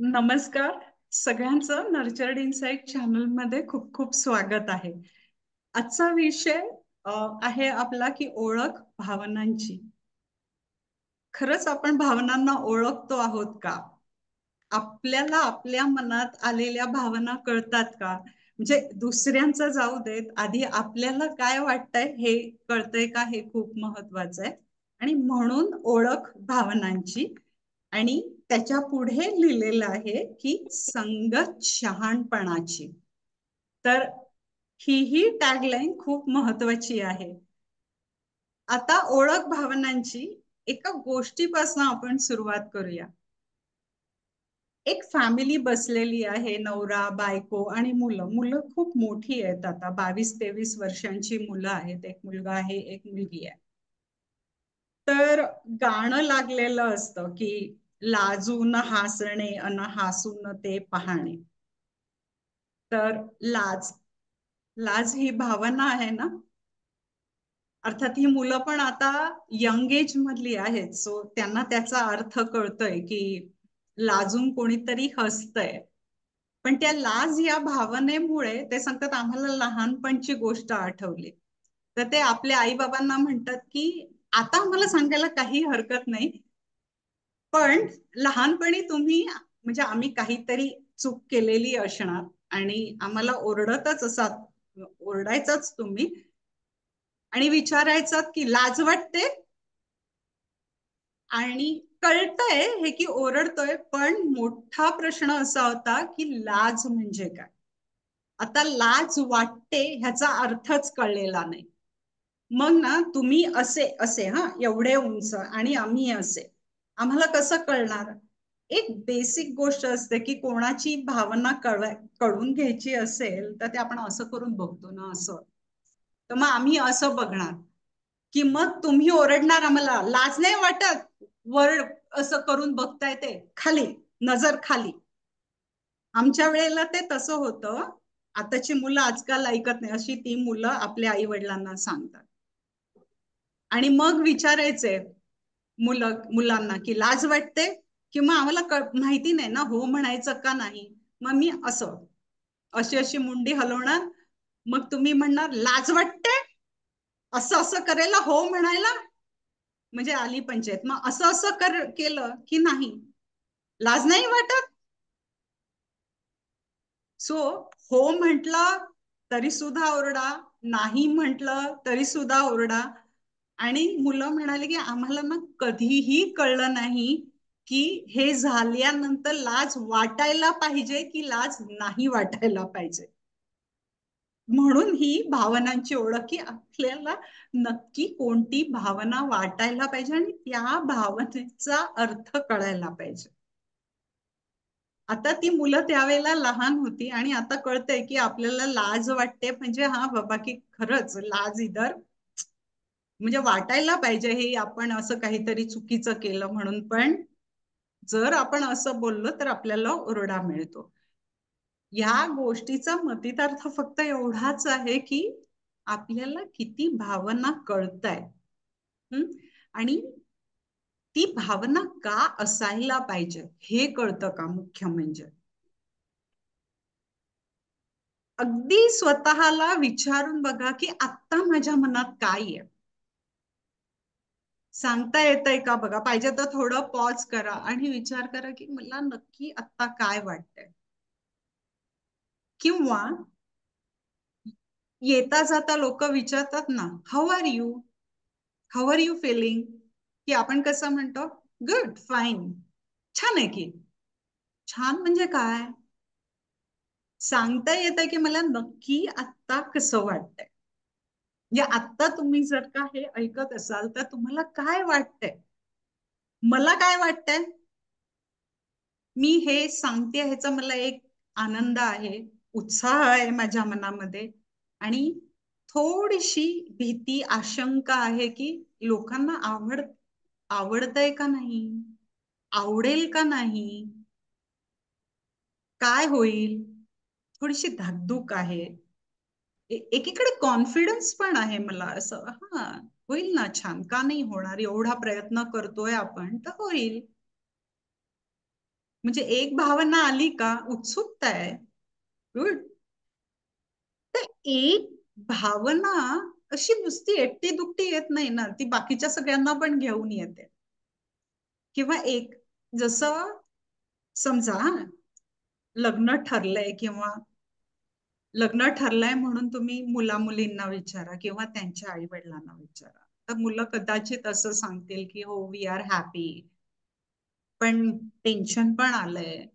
नमस्कार. सगळ्यांचं nurtured insight channel मध्ये खूप खूप स्वागत आहे. आजचा विषय अ, आहे आपला की ओळख भावनांची. खरंच आपण भावनांना ओळखतो आहोत का? आपल्याला आपल्या मनात आलेल्या भावना कळतात का? म्हणजे दुसऱ्यांचं जाऊ देत, आधी आपल्याला काय वाटतंय हे कळतंय का, हे खूप महत्वाचं आहे. आणि म्हणून ओळख भावनांची. आणि त्याच्या पुढे लिहिलेलं आहे की संगत शहाणपणाची. तर ही टॅगलाईन खूप महत्वाची आहे. आता ओळख भावनांची एका गोष्टीपासून आपण सुरुवात करूया. एक फॅमिली बसलेली आहे, नवरा बायको आणि मुलं. मुलं खूप मोठी आहेत, आता 22-23 वर्षांची मुलं आहेत. एक मुलगा आहे, एक मुलगी आहे. तर गाणं लागलेलं असतं की लाजून हसणे अन हसून ते पाहणे. तर लाज लाज ही भावना आहे ना. अर्थात ही मुलं पण आता यंग एज मधली आहेत, सो त्यांना त्याचा अर्थ कळतोय की लाजून कोणीतरी हसतंय. पण त्या लाज या भावनेमुळे ते सांगतात आम्हाला लहानपणची गोष्ट आठवली. तर ते आपल्या आई बाबांना म्हणतात की आता आम्हाला सांगायला काही हरकत नाही, पण लहानपणी तुम्ही म्हणजे आम्ही काहीतरी चूक केलेली असणार आणि आम्हाला ओरडतच असाल, ओरडायचंच तुम्ही आणि विचारायचं की लाज वाटते. आणि कळतंय हे की ओरडतोय, पण मोठा प्रश्न असा होता की लाज म्हणजे काय. आता लाज वाटते ह्याचा अर्थच कळलेला नाही. मग ना तुम्ही असे असे हा एवढे उंच आणि आम्ही असे, आम्हाला कसं कळणार. एक बेसिक गोष्ट असते की कोणाची भावना कळून घ्यायची असेल तर ते आपण असं करून बघतो ना, असं. तर मग आम्ही असं बघणार की मग तुम्ही ओरडणार आम्हाला लाज नाही वाटत, वर असं करून बघताय ते खाली, नजर खाली. आमच्या वेळेला ते तसं होतं. आताची मुलं आजकाल ऐकत नाही, अशी ती मुलं आपल्या आई वडिलांना सांगतात. आणि मग विचारायचे मुलांना की लाज वाटते, किंवा आम्हाला माहिती नाही ना हो म्हणायचं का नाही. मग मी असं अशी अशी मुंडी हलवणार, मग तुम्ही म्हणणार लाज वाटते, असं असं करायला हो म्हणायला. म्हणजे आली पंचायत. मग असं असं केलं की नाही, लाज नाही वाटत. सो हो म्हटलं तरी सुद्धा ओरडा, नाही म्हटलं तरी सुद्धा ओरडा. आणि मुलं म्हणाले की आम्हाला ना कधीही कळलं नाही की हे झाल्यानंतर लाज वाटायला पाहिजे की लाज नाही वाटायला पाहिजे. म्हणून ही भावनांची ओळख की आपल्याला नक्की कोणती भावना वाटायला पाहिजे आणि त्या भावनेचा अर्थ कळायला पाहिजे. आता ती मुलं त्यावेळेला लहान होती आणि आता कळतंय की आपल्याला लाज वाटते, म्हणजे हा बाबा की खरंच लाज इधर म्हणजे वाटायला पाहिजे हे आपण असं काहीतरी चुकीचं केलं म्हणून. पण जर आपण असं बोललो तर आपल्याला ओरडा मिळतो. या गोष्टीचा मतितार्थ फक्त एवढाच आहे की आपल्याला किती भावना कळतायत आणि ती भावना का असायला पाहिजे हे कळतं का. मुख्य म्हणजे अगदी स्वतःला विचारून बघा की आता माझ्या मनात काय आहे. सांगता येतंय का बघा. पाहिजे तर थोडं पॉज करा आणि विचार करा की मला नक्की आता काय वाटतंय. किंवा येता जाता लोक विचारतात ना, how are you, how are you feeling. की आपण कसं म्हणतो, गुड, फाईन, छान आहे की. छान म्हणजे काय. सांगता येतंय की मला नक्की आता कसं वाटतंय. म्हणजे आता तुम्ही जर का हे ऐकत असाल तर तुम्हाला काय वाटतंय. मला काय वाटतंय मी हे सांगते, ह्याचा मला एक आनंद आहे, उत्साह आहे माझ्या मनामध्ये. आणि थोडीशी भीती, आशंका आहे की लोकांना आवडतंय का नाही, आवडेल का नाही, काय होईल. थोडीशी धाकधूक आहे. एकीकडे कॉन्फिडन्स पण आहे मला, असं हा होईल ना छान, का नाही होणार, एवढा प्रयत्न करतोय आपण तर होईल. म्हणजे एक भावना आली का उत्सुकता आहे. गुड. तर एक भावना अशी नुसती एकटी दुकटी येत नाही ना, ती बाकीच्या सगळ्यांना पण घेऊन येते. किंवा एक जसं समजा लग्न ठरलंय किंवा लग्न ठरलंय म्हणून तुम्ही मुला मुलींना विचारा किंवा त्यांच्या आई वडिलांना विचारा, तर मुलं कदाचित असं सांगतील की हो वी आर हॅपी, पण टेन्शन पण आलंय.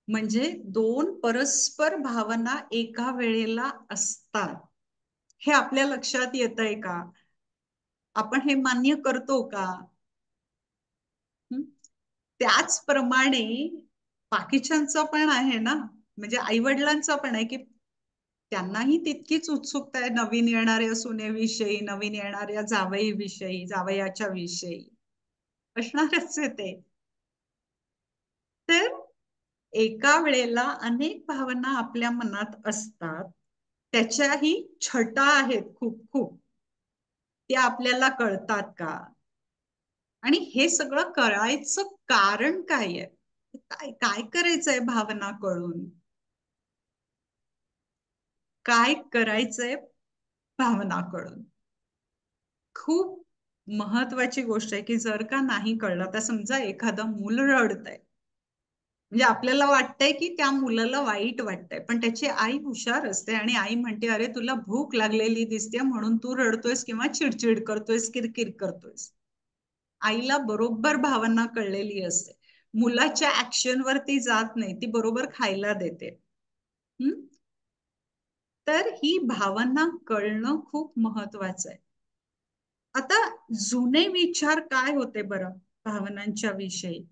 म्हणजे दोन परस्पर भावना एका वेळेला असतात. हे आपल्या लक्षात येतंय का? आपण हे मान्य करतो का? त्याचप्रमाणे बाकीच्यांचं पण आहे ना, म्हणजे आई वडिलांचं पण आहे की त्यांनाही तितकीच उत्सुकता आहे नवीन येणाऱ्या सुनेविषयी, नवीन येणाऱ्या जावईविषयी, जावयाच्या विषयी असणारच आहे ते. तर एका वेळेला अनेक भावना आपल्या मनात असतात, त्याच्याही छटा आहेत खूप खूप, त्या आपल्याला कळतात का? आणि हे सगळं करायचं कारण काय आहे? काय काय करायचंय भावना कळून? काय करायचंय भावना कळून? खूप महत्वाची गोष्ट आहे की जर का नाही कळलं, तर समजा एखादं मूल रडतंय, म्हणजे आपल्याला वाटतंय की त्या मुलाला वाईट वाटतंय, पण त्याची आई हुशार असते आणि आई म्हणते अरे तुला भूक लागलेली दिसते म्हणून तू रडतोयस किंवा चिडचिड करतोयस, किरकिर करतोयस. आईला बरोबर भावना कळलेली असते. मुलाच्या ऍक्शन वरती जात नाही, ती बरोबर खायला देते. तर ही भावना कळणं खूप महत्वाचं आहे. आता जुने विचार काय होते बरं भावनांच्या विषयी?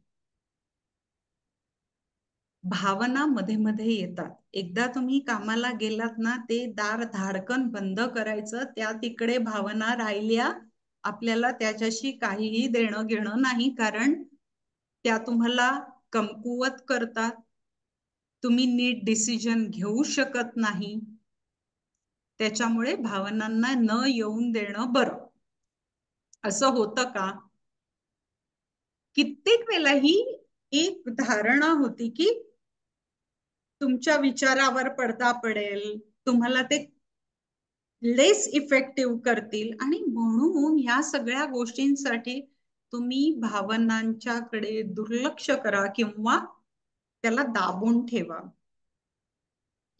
भावना मध्ये मध्ये येतात. एकदा तुम्ही कामाला गेलात ना, ते दार धाडकन बंद करायचं, त्या तिकडे भावना राहिल्या आपल्याला त्याच्याशी काहीही देणं घेणं नाही, कारण त्या तुम्हाला कमकुवत करतात. तुम्ही नीट डिसिजन घेऊ शकत नाही. त्याच्यामुळे भावनांना न येऊन देणं बरं. असं होतं का? कित्येक वेळेला ही एक धारणा होती की तुमच्या विचारावर पडदा पडेल, तुम्हाला ते लेस इफेक्टिव्ह करतील, आणि म्हणून ह्या सगळ्या गोष्टींसाठी तुम्ही भावनांच्याकडे दुर्लक्ष करा किंवा त्याला दाबून ठेवा.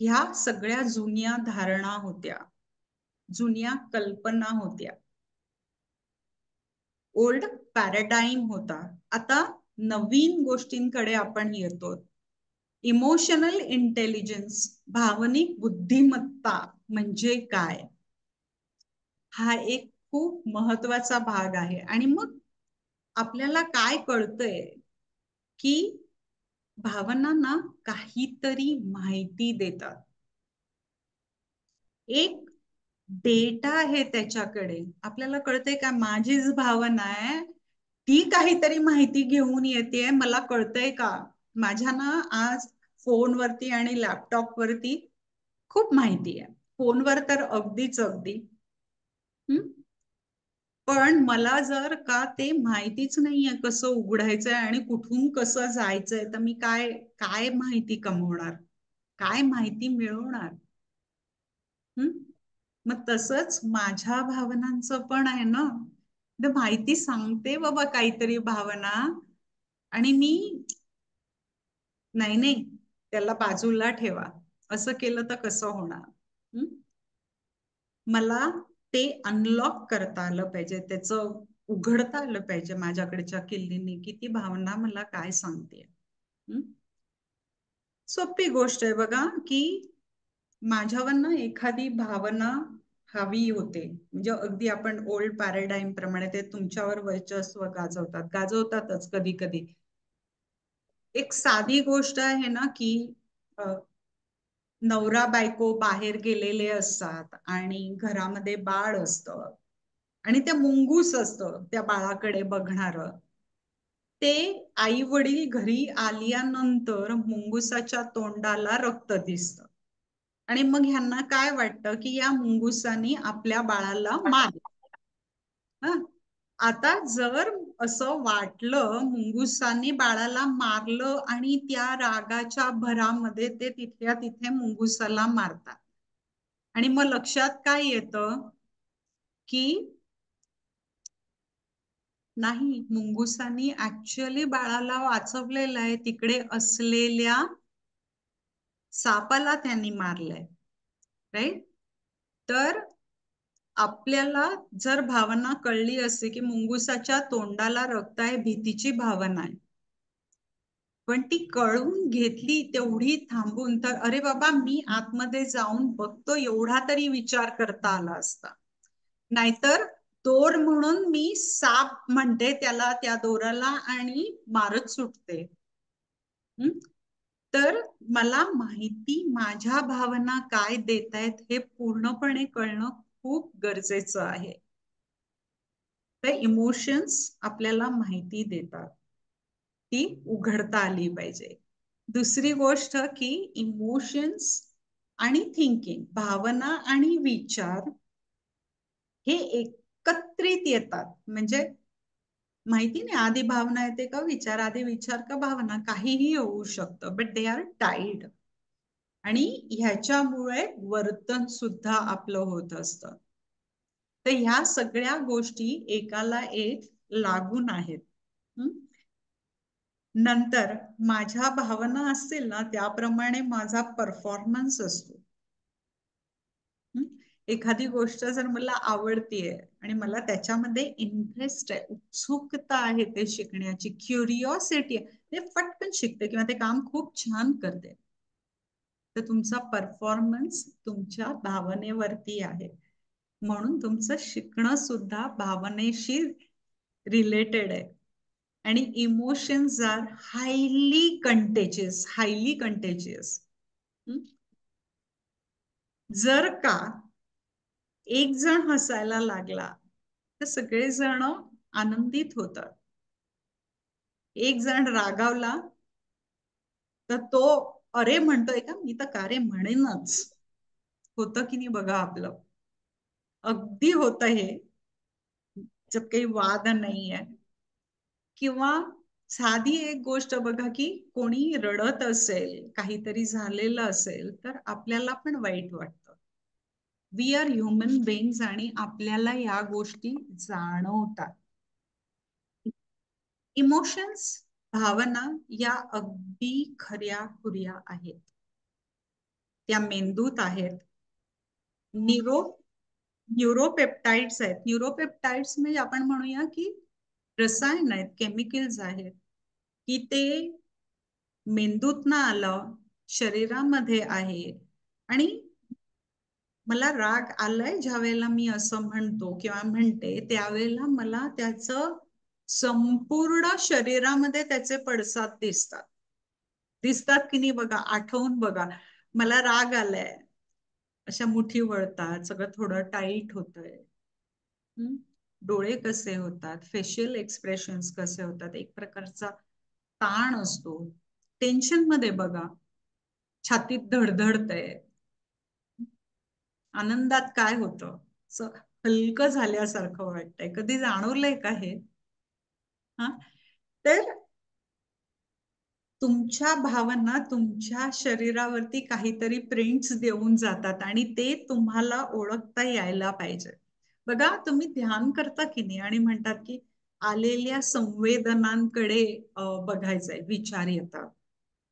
ह्या सगळ्या जुन्या धारणा होत्या, जुन्या कल्पना होत्या, ओल्ड पॅराडाईम होता. आता नवीन गोष्टींकडे आपण येतो. इमोशनल इंटेलिजन्स, भावनिक बुद्धिमत्ता म्हणजे काय? हा एक खूप महत्वाचा भाग आहे. आणि मग आपल्याला काय कळतंय की भावनांना काहीतरी माहिती देतात. एक डेटा आहे त्याच्याकडे. आपल्याला कळतंय का माझीच भावना आहे, ती काहीतरी माहिती घेऊन येते, मला कळतंय का? माझ्या ना आज फोनवरती आणि लॅपटॉप वरती खूप माहिती आहे. फोनवर तर अगदीच अगदी. पण मला जर का ते माहितीच नाहीये कसं उघडायचंय आणि कुठून कसं जायचंय, तर मी काय काय माहिती कमवणार, काय माहिती मिळवणार? मग तसंच माझ्या भावनांचं पण आहे ना. माहिती सांगते बाबा काहीतरी भावना, आणि मी नाही नाही त्याला बाजूला ठेवा, असं केलं तर कसं होणार? मला ते अनलॉक करता आलं पाहिजे, त्याचं उघडता आलं पाहिजे माझ्याकडच्या किल्लींनी की ती भावना मला काय सांगते. सोपी गोष्ट आहे बघा की माझ्यावर ना एखादी भावना हवी होते, म्हणजे अगदी आपण ओल्ड पॅराडाईम प्रमाणे ते तुमच्यावर वर्चस्व गाजवतातच कधी कधी. एक साधी गोष्ट आहे ना की नवरा बायको बाहेर गेलेले असतात आणि घरामध्ये बाळ असतं आणि त्या मुंगूस असतं त्या बाळाकडे बघणार. ते आई वडील घरी आल्यानंतर मुंगुसाच्या तोंडाला रक्त दिसतं आणि मग ह्यांना काय वाटतं की या मुंगुसानी आपल्या बाळाला मारलं. आता जर असं वाटलं मुंगुसांनी बाळाला मारलं आणि त्या रागाच्या भरामध्ये ते तिथल्या तिथे मुंगुसाला मारतात आणि मग लक्षात काय येतं की नाही, मुंगुसांनी ऍक्च्युअली बाळाला वाचवलेलं आहे, तिकडे असलेल्या सापाला त्यांनी मारलंय. राईट. तर आपल्याला जर भावना कळली असते की मुंगुसाच्या तोंडाला रक्त आहे, भीतीची भावना आहे, पण ती कळून घेतली तेवढी थांबून, तर अरे बाबा मी आतमध्ये जाऊन बघतो एवढा तरी विचार करता आला असता. नाहीतर दोर म्हणून मी साप म्हणते त्याला, त्या दोराला, आणि मारत सुटते. तर मला माहिती माझ्या भावना काय देत आहेत हे पूर्णपणे कळणं खूप गरजेचं आहे. तर इमोशन्स आपल्याला माहिती देतात, ती उघडता आली पाहिजे. दुसरी गोष्ट की इमोशन्स आणि थिंकिंग, भावना आणि विचार हे एकत्रित येतात. म्हणजे माहिती नाही आधी भावना येते का विचार, आधी विचार का भावना, काहीही होऊ शकतं, बट दे आर टाईड. आणि ह्याच्यामुळे वर्तन सुद्धा आपलं होत असतं. तर ह्या सगळ्या गोष्टी एकाला एक लागून आहेत. नंतर माझ्या भावना असतील ना त्याप्रमाणे माझा परफॉर्मन्स असतो. एखादी गोष्ट जर मला आवडतीये आणि मला त्याच्यामध्ये इंटरेस्ट आहे, उत्सुकता आहे ते शिकण्याची, क्युरिओसिटी आहे, ते फटकन शिकते किंवा ते काम खूप छान करते, तर तुमचा परफॉर्मन्स तुमच्या भावनेवरती आहे. म्हणून तुमचं शिकणं सुद्धा भावनेशी रिलेटेड आहे. आणि emotions are highly contagious, highly contagious. जर का एक जण हसायला लागला तर सगळे जण आनंदित होतात. एक जण रागावला तर तो अरे म्हणतोय का, मी तर का रे म्हणेनच. होतं की नाही बघा आपलं, अगदी होतं हे, जब काही वाद नाहीये. किंवा साधी एक गोष्ट बघा की कोणी रडत असेल, काहीतरी झालेलं असेल तर आपल्याला पण वाईट वाटतं. वी आर ह्युमन बीइंग्स आणि आपल्याला या गोष्टी जाणवतात. इमोशन्स, भावना या अगदी खऱ्या खुऱ्या आहेत, त्या मेंदूत आहेत. न्यूरोपेप्टाइड्स आहेत. न्यूरोपेप्टाइड्स म्हणजे आपण म्हणूया की रसायन आहेत, केमिकल्स आहेत, की ते मेंदूत ना आलं, शरीरामध्ये आहे. आणि मला राग आलाय ज्या वेळेला मी असं म्हणतो किंवा म्हणते, त्यावेळेला मला त्याचं संपूर्ण शरीरामध्ये त्याचे पडसाद दिसतात. दिसतात की नाही बघा, आठवून बघा. मला राग आलाय, अशा मुठी वळतात, सगळं थोडं टाईट होतंय, डोळे कसे होतात, फेशियल एक्सप्रेशन्स कसे होतात, एक प्रकारचा ताण असतो. टेन्शन मध्ये बघा, छातीत धडधडतंय. आनंदात काय होतं, हलकं झाल्यासारखं वाटतंय. कधी जाणवलंय का हे? हा, तर तुमच्या भावना तुमच्या शरीरावरती काहीतरी प्रिंट्स देऊन जातात आणि ते तुम्हाला ओळखता यायला पाहिजे. बघा, तुम्ही ध्यान करता की नाही आणि म्हणतात की आलेल्या संवेदनांकडे बघायचंय, विचार येतात,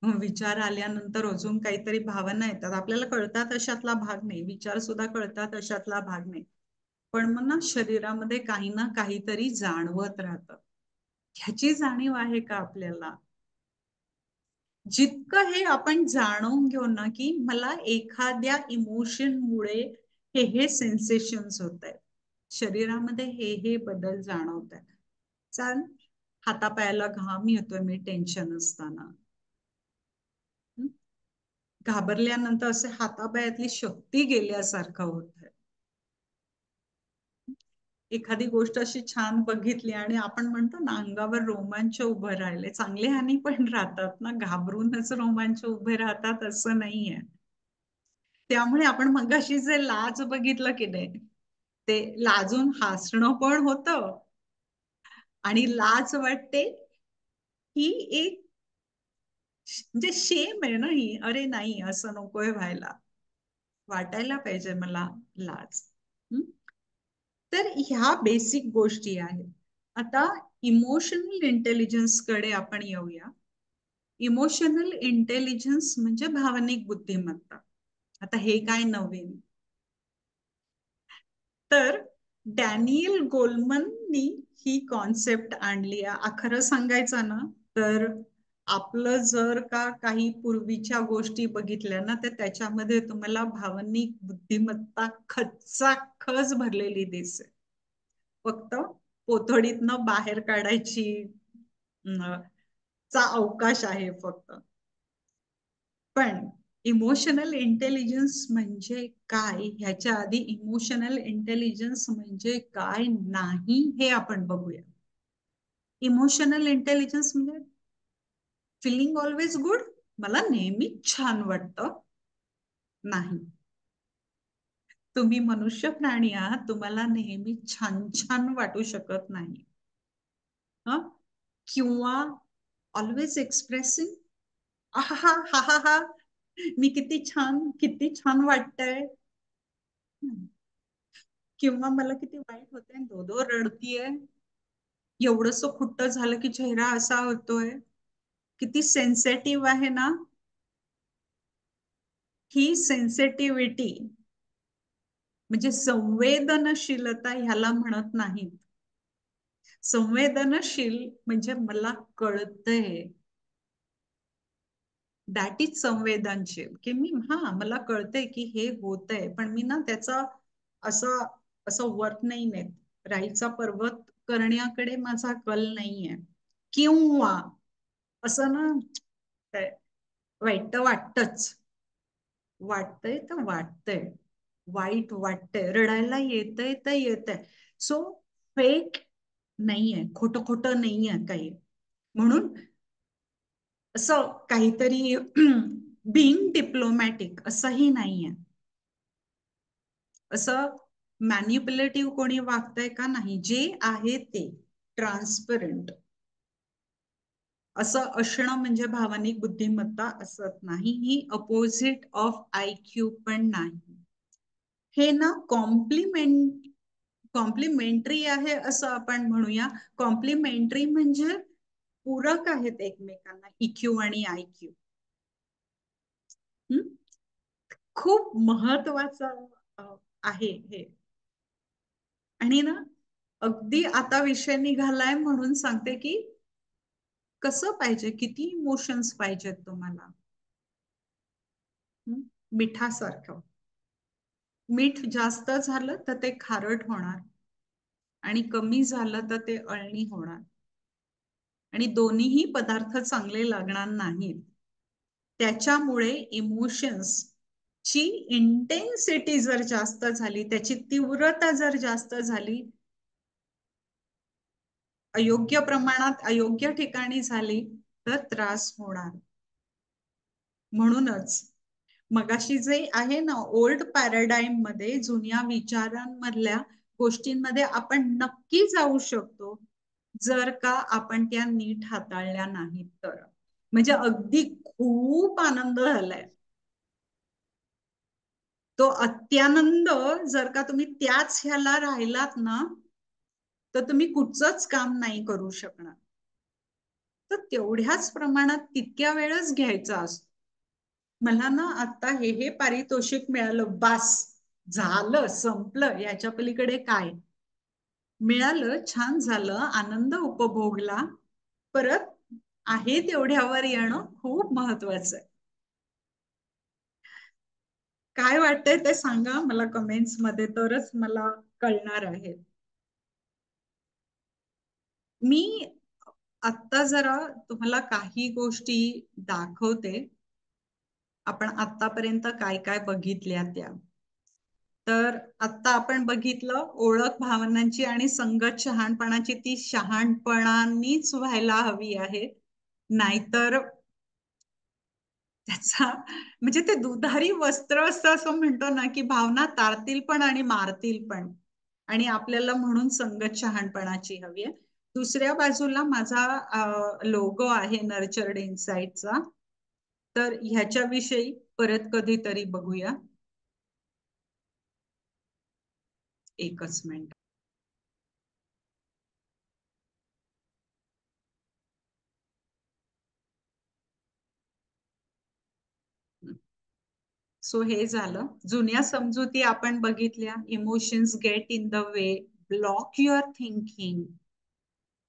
विचार आल्यानंतर अजून काहीतरी भावना येतात, आपल्याला कळतात अशातला भाग नाही, विचार सुद्धा कळतात अशातला भाग नाही, पण मग ना शरीरामध्ये काही ना काहीतरी जाणवत राहतं. ह्याची जाणीव आहे का आपल्याला? जितकं हे आपण जाणून घेऊ ना की मला एखाद्या इमोशनमुळे हे सेन्सेशन्स होत आहेत, शरीरामध्ये हे बदल जाणवत आहेत. चाल, हातापायाला घाम येतोय मी टेन्शन असताना, घाबरल्यानंतर असे हातापायातली शक्ती गेल्यासारखं होत आहे. एखादी गोष्ट अशी छान बघितली आणि आपण म्हणतो ना अंगावर रोमांच उभं राहिले, चांगले हानी पण राहतात ना, घाबरूनच रोमांच उभे राहतात असं नाहीये. त्यामुळे आपण मगाशी जे लाज बघितलं की नाही, ते लाजून हसणं पण होतं आणि लाज वाटते ही एक म्हणजे शेम आहे ना ही. अरे नाही, असं नकोय व्हायला, वाटायला पाहिजे मला लाज. हं? तर ह्या बेसिक गोष्टी आहेत. आता इमोशनल इंटेलिजन्स कडे आपण येऊया. इमोशनल इंटेलिजन्स म्हणजे भावनिक बुद्धिमत्ता. आता हे काय नवीन? तर डॅनियल गोलमननी ही कॉन्सेप्ट आणली आहे. खरं सांगायचं ना, तर आपलं जर का काही पूर्वीच्या गोष्टी बघितल्या ना, तर त्याच्यामध्ये तुम्हाला भावनिक बुद्धिमत्ता खचाखच भरलेली दिसेल. फक्त पोतडीतनं बाहेर काढायची चा अवकाश आहे फक्त. पण इमोशनल इंटेलिजन्स म्हणजे काय, ह्याच्या आधी इमोशनल इंटेलिजन्स म्हणजे काय नाही हे आपण बघूया. इमोशनल इंटेलिजन्स म्हणजे फिलिंग ऑलवेज गुड, मला नेहमी छान वाटतं, नाही. तुम्ही मनुष्य प्राणी आहात, तुम्हाला नेहमी छान छान वाटू शकत नाही. किंवा ऑलवेज एक्सप्रेसिंग, हा हा हा हा, मी किती छान वाटतंय, किंवा मला किती वाईट होतंय, धोधो रडतीये, एवढंस खुट्ट झालं की चेहरा असा होतोय, किती सेन्सिटिव्ह आहे ना. ही सेन्सिटिव्हिटी म्हणजे संवेदनशीलता ह्याला म्हणत नाहीत. संवेदनशील म्हणजे मला कळतंय, दॅट इज संवेदनशील. की मी मला कळतंय की हे होतंय, पण मी ना त्याचा असं असं वर्क नाही नेत, राईचा पर्वत करण्याकडे माझा कल नाहीये. किंवा असं ना, वाईट वाटतच, वाटतंय तर वाटतंय, वाईट वाटतंय, रडायला येतंय तर येतंय. सो फेक नाहीये, खोटं खोटं नाहीये काही. म्हणून असं काहीतरी बिंग डिप्लोमॅटिक असंही नाहीये. असं मॅन्युप्युलेटिव्ह कोणी वागतंय का, नाही. जे आहे ते ट्रान्सपरंट असं असणं म्हणजे भावनिक बुद्धिमत्ता असत नाही. ही अपोजिट ऑफ IQ पण नाही. हे ना कॉम्प्लिमेंटरी आहे असं आपण म्हणूया. कॉम्प्लिमेंटरी म्हणजे पूरक आहेत एकमेकांना, EQ आणि IQ. खूप महत्वाचं आहे हे. आणि ना, अगदी आता विषय निघालाय म्हणून सांगते की कसं पाहिजे, किती इमोशन्स पाहिजेत तुम्हाला. मिठासारखं, मीठ जास्त झालं तर ते खारट होणार, आणि कमी झालं तर ते अळणी होणार, आणि दोन्हीही पदार्थ चांगले लागणार नाहीत. त्याच्यामुळे इमोशन्स ची इंटेन्सिटी जर जास्त झाली, त्याची तीव्रता जर जास्त झाली, अयोग्य प्रमाणात अयोग्य ठिकाणी झाली, तर त्रास होणार. म्हणूनच मगाशी जे आहे ना, ओल्ड पॅराडाईम मध्ये, जुन्या विचारांमधल्या गोष्टींमध्ये आपण नक्की जाऊ शकतो, जर का आपण त्या नीट हाताळल्या नाहीत तर. म्हणजे अगदी खूप आनंद झालाय, तो अत्यानंद जर का तुम्ही त्याच ह्याला राहिलात ना, तर तुम्ही कुठचंच काम नाही करू शकणार. तर तेवढ्याच प्रमाणात तितक्या वेळच घ्यायचा असतो. मला ना आता हे पारितोषिक मिळालं, बास झालं, संपलं, याच्या पलीकडे काय. मिळालं, छान झालं, आनंद उपभोगला, परत आहे तेवढ्यावर येणं खूप महत्वाचं आहे. काय वाटतंय ते सांगा मला कमेंट्स मध्ये, तरच मला कळणार आहे. मी आत्ता जरा तुम्हाला काही गोष्टी दाखवते, आपण आतापर्यंत काय काय बघितल्या त्या. तर आता आपण बघितलं ओळख भावनांची आणि संगत शहाणपणाची. ती शहाणपणानीच व्हायला हवी आहे, नाहीतर त्याचा म्हणजे ते दुधारी वस्त्र असतं, असं म्हणतो ना, की भावना तारतील पण आणि मारतील पण. आणि आपल्याला म्हणून संगत शहाणपणाची हवी आहे. दुसऱ्या बाजूला माझा लोगो आहे नर्चर्ड इनसाइटचा. तर ह्याच्याविषयी परत कधीतरी बघूया. एकच मिनिट. सो हे झालं. जुन्या समजुती आपण बघितल्या. Emotions get in the way, block your thinking.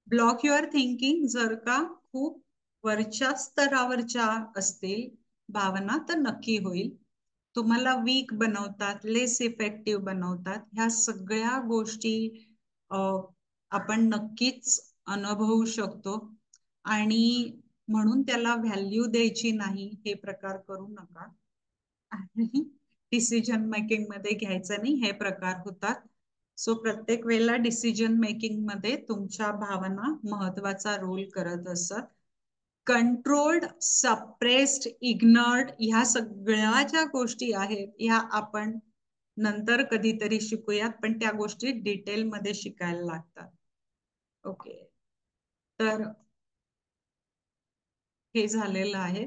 Block your thinking जर का खूप वरच्या स्तरावरच्या असतील भावना तर नक्की होईल. तुम्हाला वीक बनवतात, लेस इफेक्टिव्ह बनवतात. ह्या सगळ्या गोष्टी आपण नक्कीच अनुभवू शकतो. आणि म्हणून त्याला व्हॅल्यू द्यायची नाही हे प्रकार करू नका. डिसिजन मेकिंग मध्ये घ्यायचं नाही हे प्रकार होतात. सो प्रत्येक वेळेला डिसिजन मेकिंग मध्ये तुमच्या भावना महत्वाचा रोल करत असतात. कंट्रोल्ड, सप्रेस्ड, इग्नोर्ड ह्या सगळ्या ज्या गोष्टी आहेत ह्या आपण नंतर कधीतरी शिकूयात, पण त्या गोष्टी डिटेल मध्ये शिकायला लागतात. ओके, तर हे झालेलं आहे.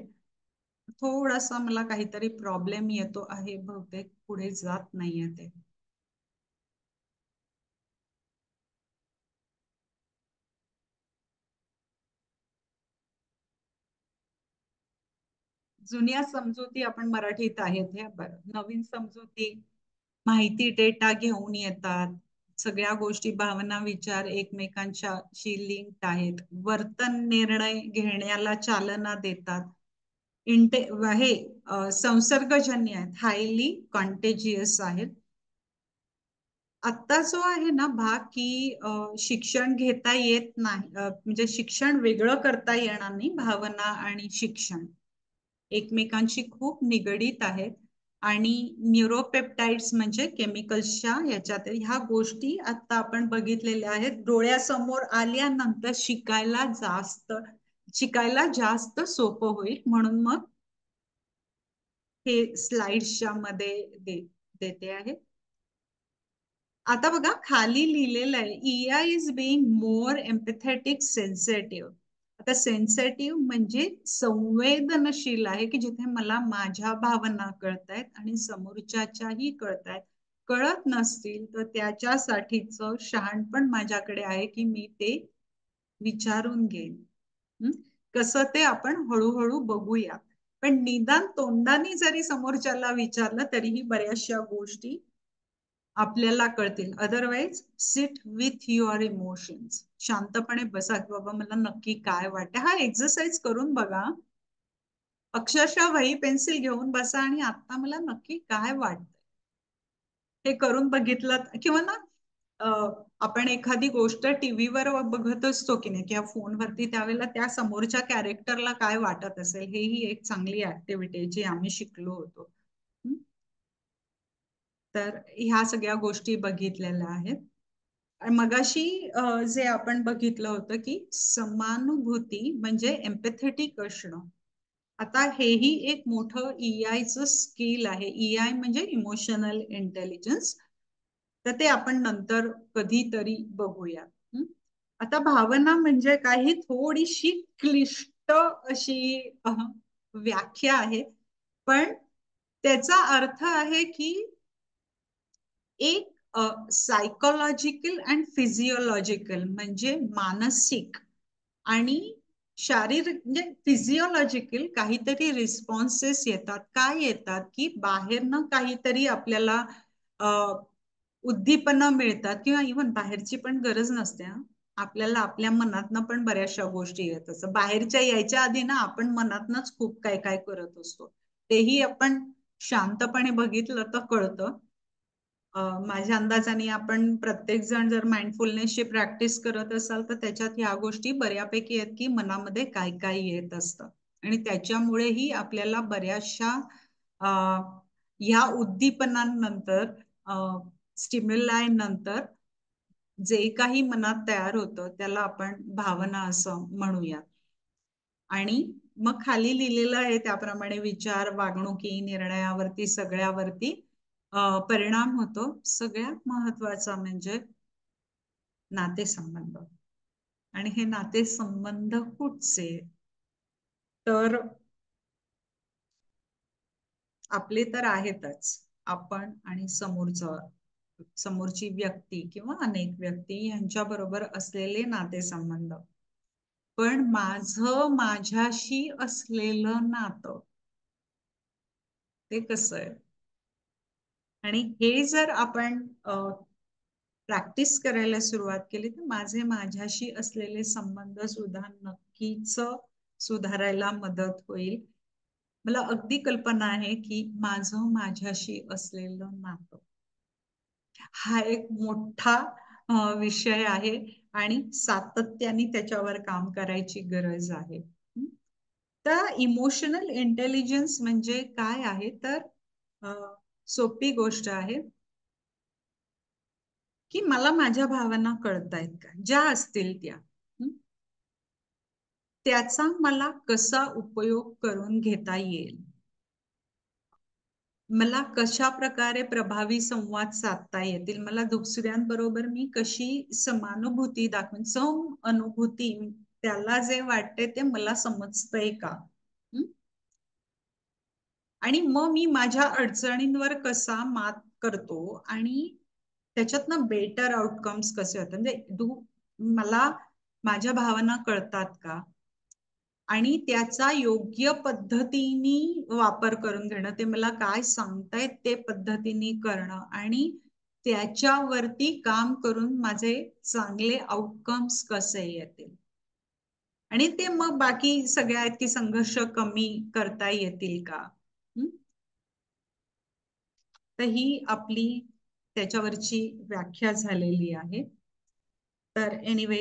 थोडासा मला काहीतरी प्रॉब्लेम येतो आहे, बहुतेक पुढे जात नाहीये ते. जुन्या समजुती आपण मराठीत आहेत हे बरं. नवीन समजुती माहिती डेटा घेऊन येतात. सगळ्या गोष्टी भावना विचार एकमेकांशी लिंक्ड आहेत. वर्तन निर्णय घेण्याला चालना देतात. हे संसर्गजन्य आहेत, हायली कॉन्टेजियस आहेत. आता जो आहे ना भाग की शिक्षण घेता येत नाही, म्हणजे शिक्षण वेगळं करता येणार नाही. भावना आणि शिक्षण एकमेकांशी खूप निगडीत आहेत. आणि न्यूरोपेप्टाइड्स म्हणजे केमिकल्सच्या याच्यात ह्या गोष्टी आता आपण बघितलेल्या आहेत. डोळ्यासमोर आल्यानंतर शिकायला जास्त सोपं होईल. म्हणून मग हे स्लाइड्सच्या मध्ये देते आहे. आता बघा खाली लिहिलेलं आहे, EI is being more empathetic sensitive. आता सेन्सिटिव्ह म्हणजे संवेदनशील आहे, की जिथे मला माझ्या भावना कळतायत आणि समोरच्याच्याही कळतायत. कळत नसतील तर त्याच्यासाठीच शहाणपण माझ्याकडे आहे की मी ते विचारून घेईन. कसं ते आपण हळूहळू बघूया. पण निदान तोंडाने जरी समोरच्याला विचारलं तरीही बऱ्याचशा गोष्टी आपल्याला कळतील. Otherwise sit with your emotions. शांतपणे बसा की बाबा मला नक्की काय वाटतं. हा एक्सरसाइज करून बघा. अक्षरशः वही पेन्सिल घेऊन बसा आणि आता मला नक्की काय वाटतं हे करून बघितलं. किंवा ना आपण एखादी गोष्ट टीव्हीवर बघत असतो की नाही किंवा फोनवरती, त्यावेळेला त्या समोरच्या कॅरेक्टरला काय वाटत असेल, हेही एक चांगली ऍक्टिव्हिटी जी आम्ही शिकलो होतो. तर ह्या सगळ्या गोष्टी बघितलेल्या आहेत. मगाशी जे आपण बघितलं होतं की समानुभूती म्हणजे एम्पॅथेटिक असणं. आता हेही एक मोठं EIचं स्किल आहे. EI म्हणजे इमोशनल इंटेलिजन्स. तर ते आपण नंतर कधीतरी बघूया. आता भावना म्हणजे काही थोडीशी क्लिष्ट अशी व्याख्या आहे, पण त्याचा अर्थ आहे की एक सायकोलॉजिकल अँड फिजिओलॉजिकल म्हणजे मानसिक आणि शारीरिक, म्हणजे फिजिओलॉजिकल काहीतरी रिस्पॉन्सेस येतात. काय येतात की बाहेरनं काहीतरी आपल्याला उद्दीपना मिळतात, किंवा इव्हन बाहेरची पण गरज नसते. आपल्याला आपल्या मनातनं पण बऱ्याचशा गोष्टी येत असतात. बाहेरच्या यायच्या आधी ना आपण मनातनच खूप काय काय करत असतो. तेही आपण शांतपणे बघितलं तर कळतं. माझ्या अंदाजाने आपण प्रत्येक जण जर माइंडफुलनेसची प्रॅक्टिस करत असाल तर त्याच्यात ह्या गोष्टी बऱ्यापैकी आहेत की मनामध्ये काय काय येत असतं. आणि त्याच्यामुळेही आपल्याला बऱ्याचशा ह्या उद्दीपनांनंतर, स्टिम्युलाय नंतर जे काही मनात तयार होतं त्याला आपण भावना असं म्हणूया. आणि मग खाली लिहिलेलं आहे त्याप्रमाणे विचार, वागणुकी, निर्णयावरती सगळ्यावरती परिणाम होतो. सगळ्यात महत्वाचा म्हणजे नातेसंबंध. आणि हे नातेसंबंध कुठचे? तर आपले तर आहेतच, आपण आणि समोरची व्यक्ती किंवा अनेक व्यक्ती यांच्या बरोबर असलेले नातेसंबंध. पण माझ्याशी असलेलं नातं ते कसं आहे? आणि हे जर आपण प्रॅक्टिस करायला सुरुवात केली तर माझ्याशी असलेले संबंध सुद्धा नक्कीच सुधारायला मदत होईल. मला अगदी कल्पना आहे की माझ्याशी असलेलं नातं हा एक मोठा विषय आहे आणि सातत्याने त्याच्यावर काम करायची गरज आहे. तर इमोशनल इंटेलिजन्स म्हणजे काय आहे? तर सोपी गोष्ट आहे की मला माझ्या भावना कळतायत का, ज्या असतील त्या, त्याचा मला कसा उपयोग करून घेता येईल, मला कशा प्रकारे प्रभावी संवाद साधता येतील, मला दुसऱ्यांबरोबर मी कशी समानुभूती दाखवेन, सम अनुभूती, त्याला जे वाटते ते मला समजतंय का, आणि मग मी माझ्या अडचणींवर कसा मात करतो आणि त्याच्यातनं बेटर आउटकम्स कसे होतात. म्हणजे मला माझ्या भावना कळतात का आणि त्याचा योग्य पद्धतीने वापर करून घेणं, ते मला काय सांगतायत ते पद्धतीने करणं आणि त्याच्यावरती काम करून माझे चांगले आउटकम्स कसे येतील आणि ते मग बाकी सगळ्या आहेत की संघर्ष कमी करता येतील का. तर ही आपली त्याच्यावरची व्याख्या झालेली आहे. तर एनिवे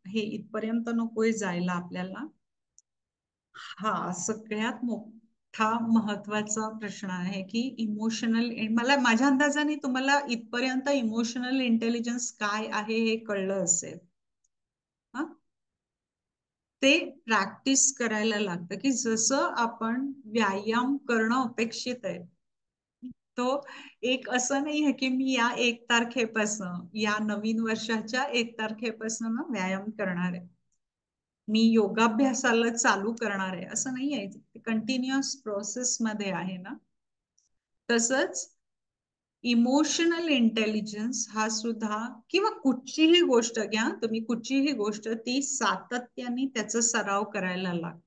हे इथपर्यंत नकोय जायला आपल्याला. हा सगळ्यात मोठा महत्वाचा प्रश्न आहे की इमोशनल, मला माझ्या अंदाजाने तुम्हाला इथपर्यंत इमोशनल इंटेलिजन्स काय आहे हे कळलं असेल. ते प्रॅक्टिस करायला लागतं की जसं आपण व्यायाम करणं अपेक्षित आहे, तो एक असं नाही आहे की मी या 1 तारखेपासून, या नवीन वर्षाच्या 1 तारखेपासून व्यायाम करणार आहे, मी योगाभ्यासाला चालू करणार आहे, असं नाही आहे. कंटिन्युअस प्रोसेस मध्ये आहे ना. तसंच इमोशनल इंटेलिजन्स हा सुद्धा, किंवा कुठचीही गोष्ट घ्या तुम्ही, कुठचीही गोष्ट ती सातत्याने त्याचा सराव करायला लागतो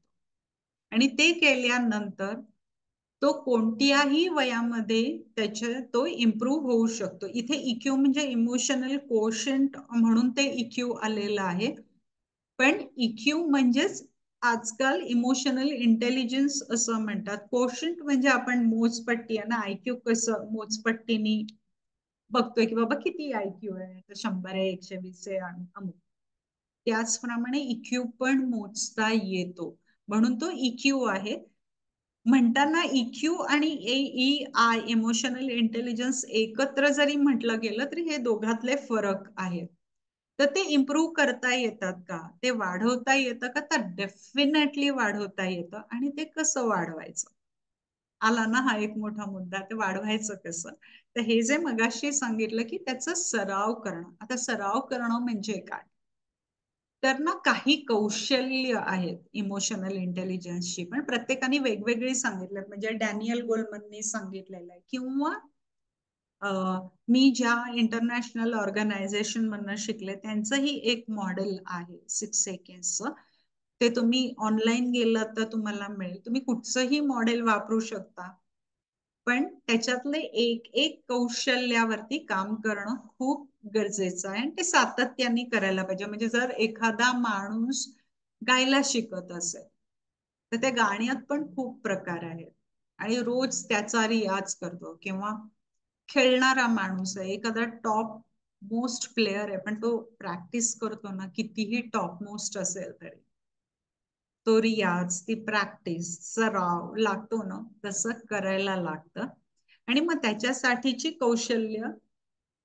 आणि ते केल्यानंतर तो कोणत्याही वयामध्ये तो इम्प्रूव्ह होऊ शकतो. इथे इक्यू म्हणजे इमोशनल कोशंट म्हणून ते इक्यू आलेलं आहे. पण इक्यू म्हणजेच आजकाल इमोशनल इंटेलिजन्स असं म्हणतात. कोशंट म्हणजे आपण मोजपट्टी आहे ना, आयक्यू कसं मोजपट्टीने बघतोय की बाबा किती आयक्यू आहे, तर 100 आहे, 120 आहे, अमुक. त्याचप्रमाणे इक्यू पण मोजता येतो, म्हणून तो इक्यू आहे. म्हणताना इक्यू आणि AEI इमोशनल इंटेलिजन्स एकत्र जरी म्हटलं गेलं तरी हे दोघातले फरक आहेत. तर ते इम्प्रूव्ह करता येतात का, ते वाढवता येतं का, तर डेफिनेटली वाढवता येतं. आणि ते कसं वाढवायचं, आला ना हा एक मोठा मुद्दा, ते वाढवायचं कसं. तर हे जे मगाशी सांगितलं की त्याचा सराव करणं. आता सराव करणं म्हणजे काय, तर ना काही कौशल्य आहेत इमोशनल इंटेलिजन्सची, पण प्रत्येकाने वेगवेगळी सांगितलं. म्हणजे डॅनियल गोलमननी सांगितलेलं आहे, किंवा मी ज्या इंटरनॅशनल ऑर्गनायझेशन मधनं शिकले त्यांचंही एक मॉडेल आहे 6 सेकंड्सचं. ते तुम्ही ऑनलाईन गेलं तर तुम्हाला मिळेल, तुम्ही कुठचंही मॉडेल वापरू शकता. पण त्याच्यातले एक एक कौशल्यावरती काम करणं खूप गरजेचं आहे आणि ते सातत्याने करायला पाहिजे. म्हणजे जर एखादा माणूस गायला शिकत असेल तर त्या गाण्यात पण खूप प्रकार आहेत आणि रोज त्याचा रियाज करतो, किंवा खेळणारा माणूस आहे, एखादा टॉप मोस्ट प्लेअर आहे, पण तो प्रॅक्टिस करतो ना, कितीही टॉप मोस्ट असेल तरी तो रियाज, ती प्रॅक्टिस, सराव लागतो ना, तसं करायला लागतं. आणि मग त्याच्यासाठीची कौशल्य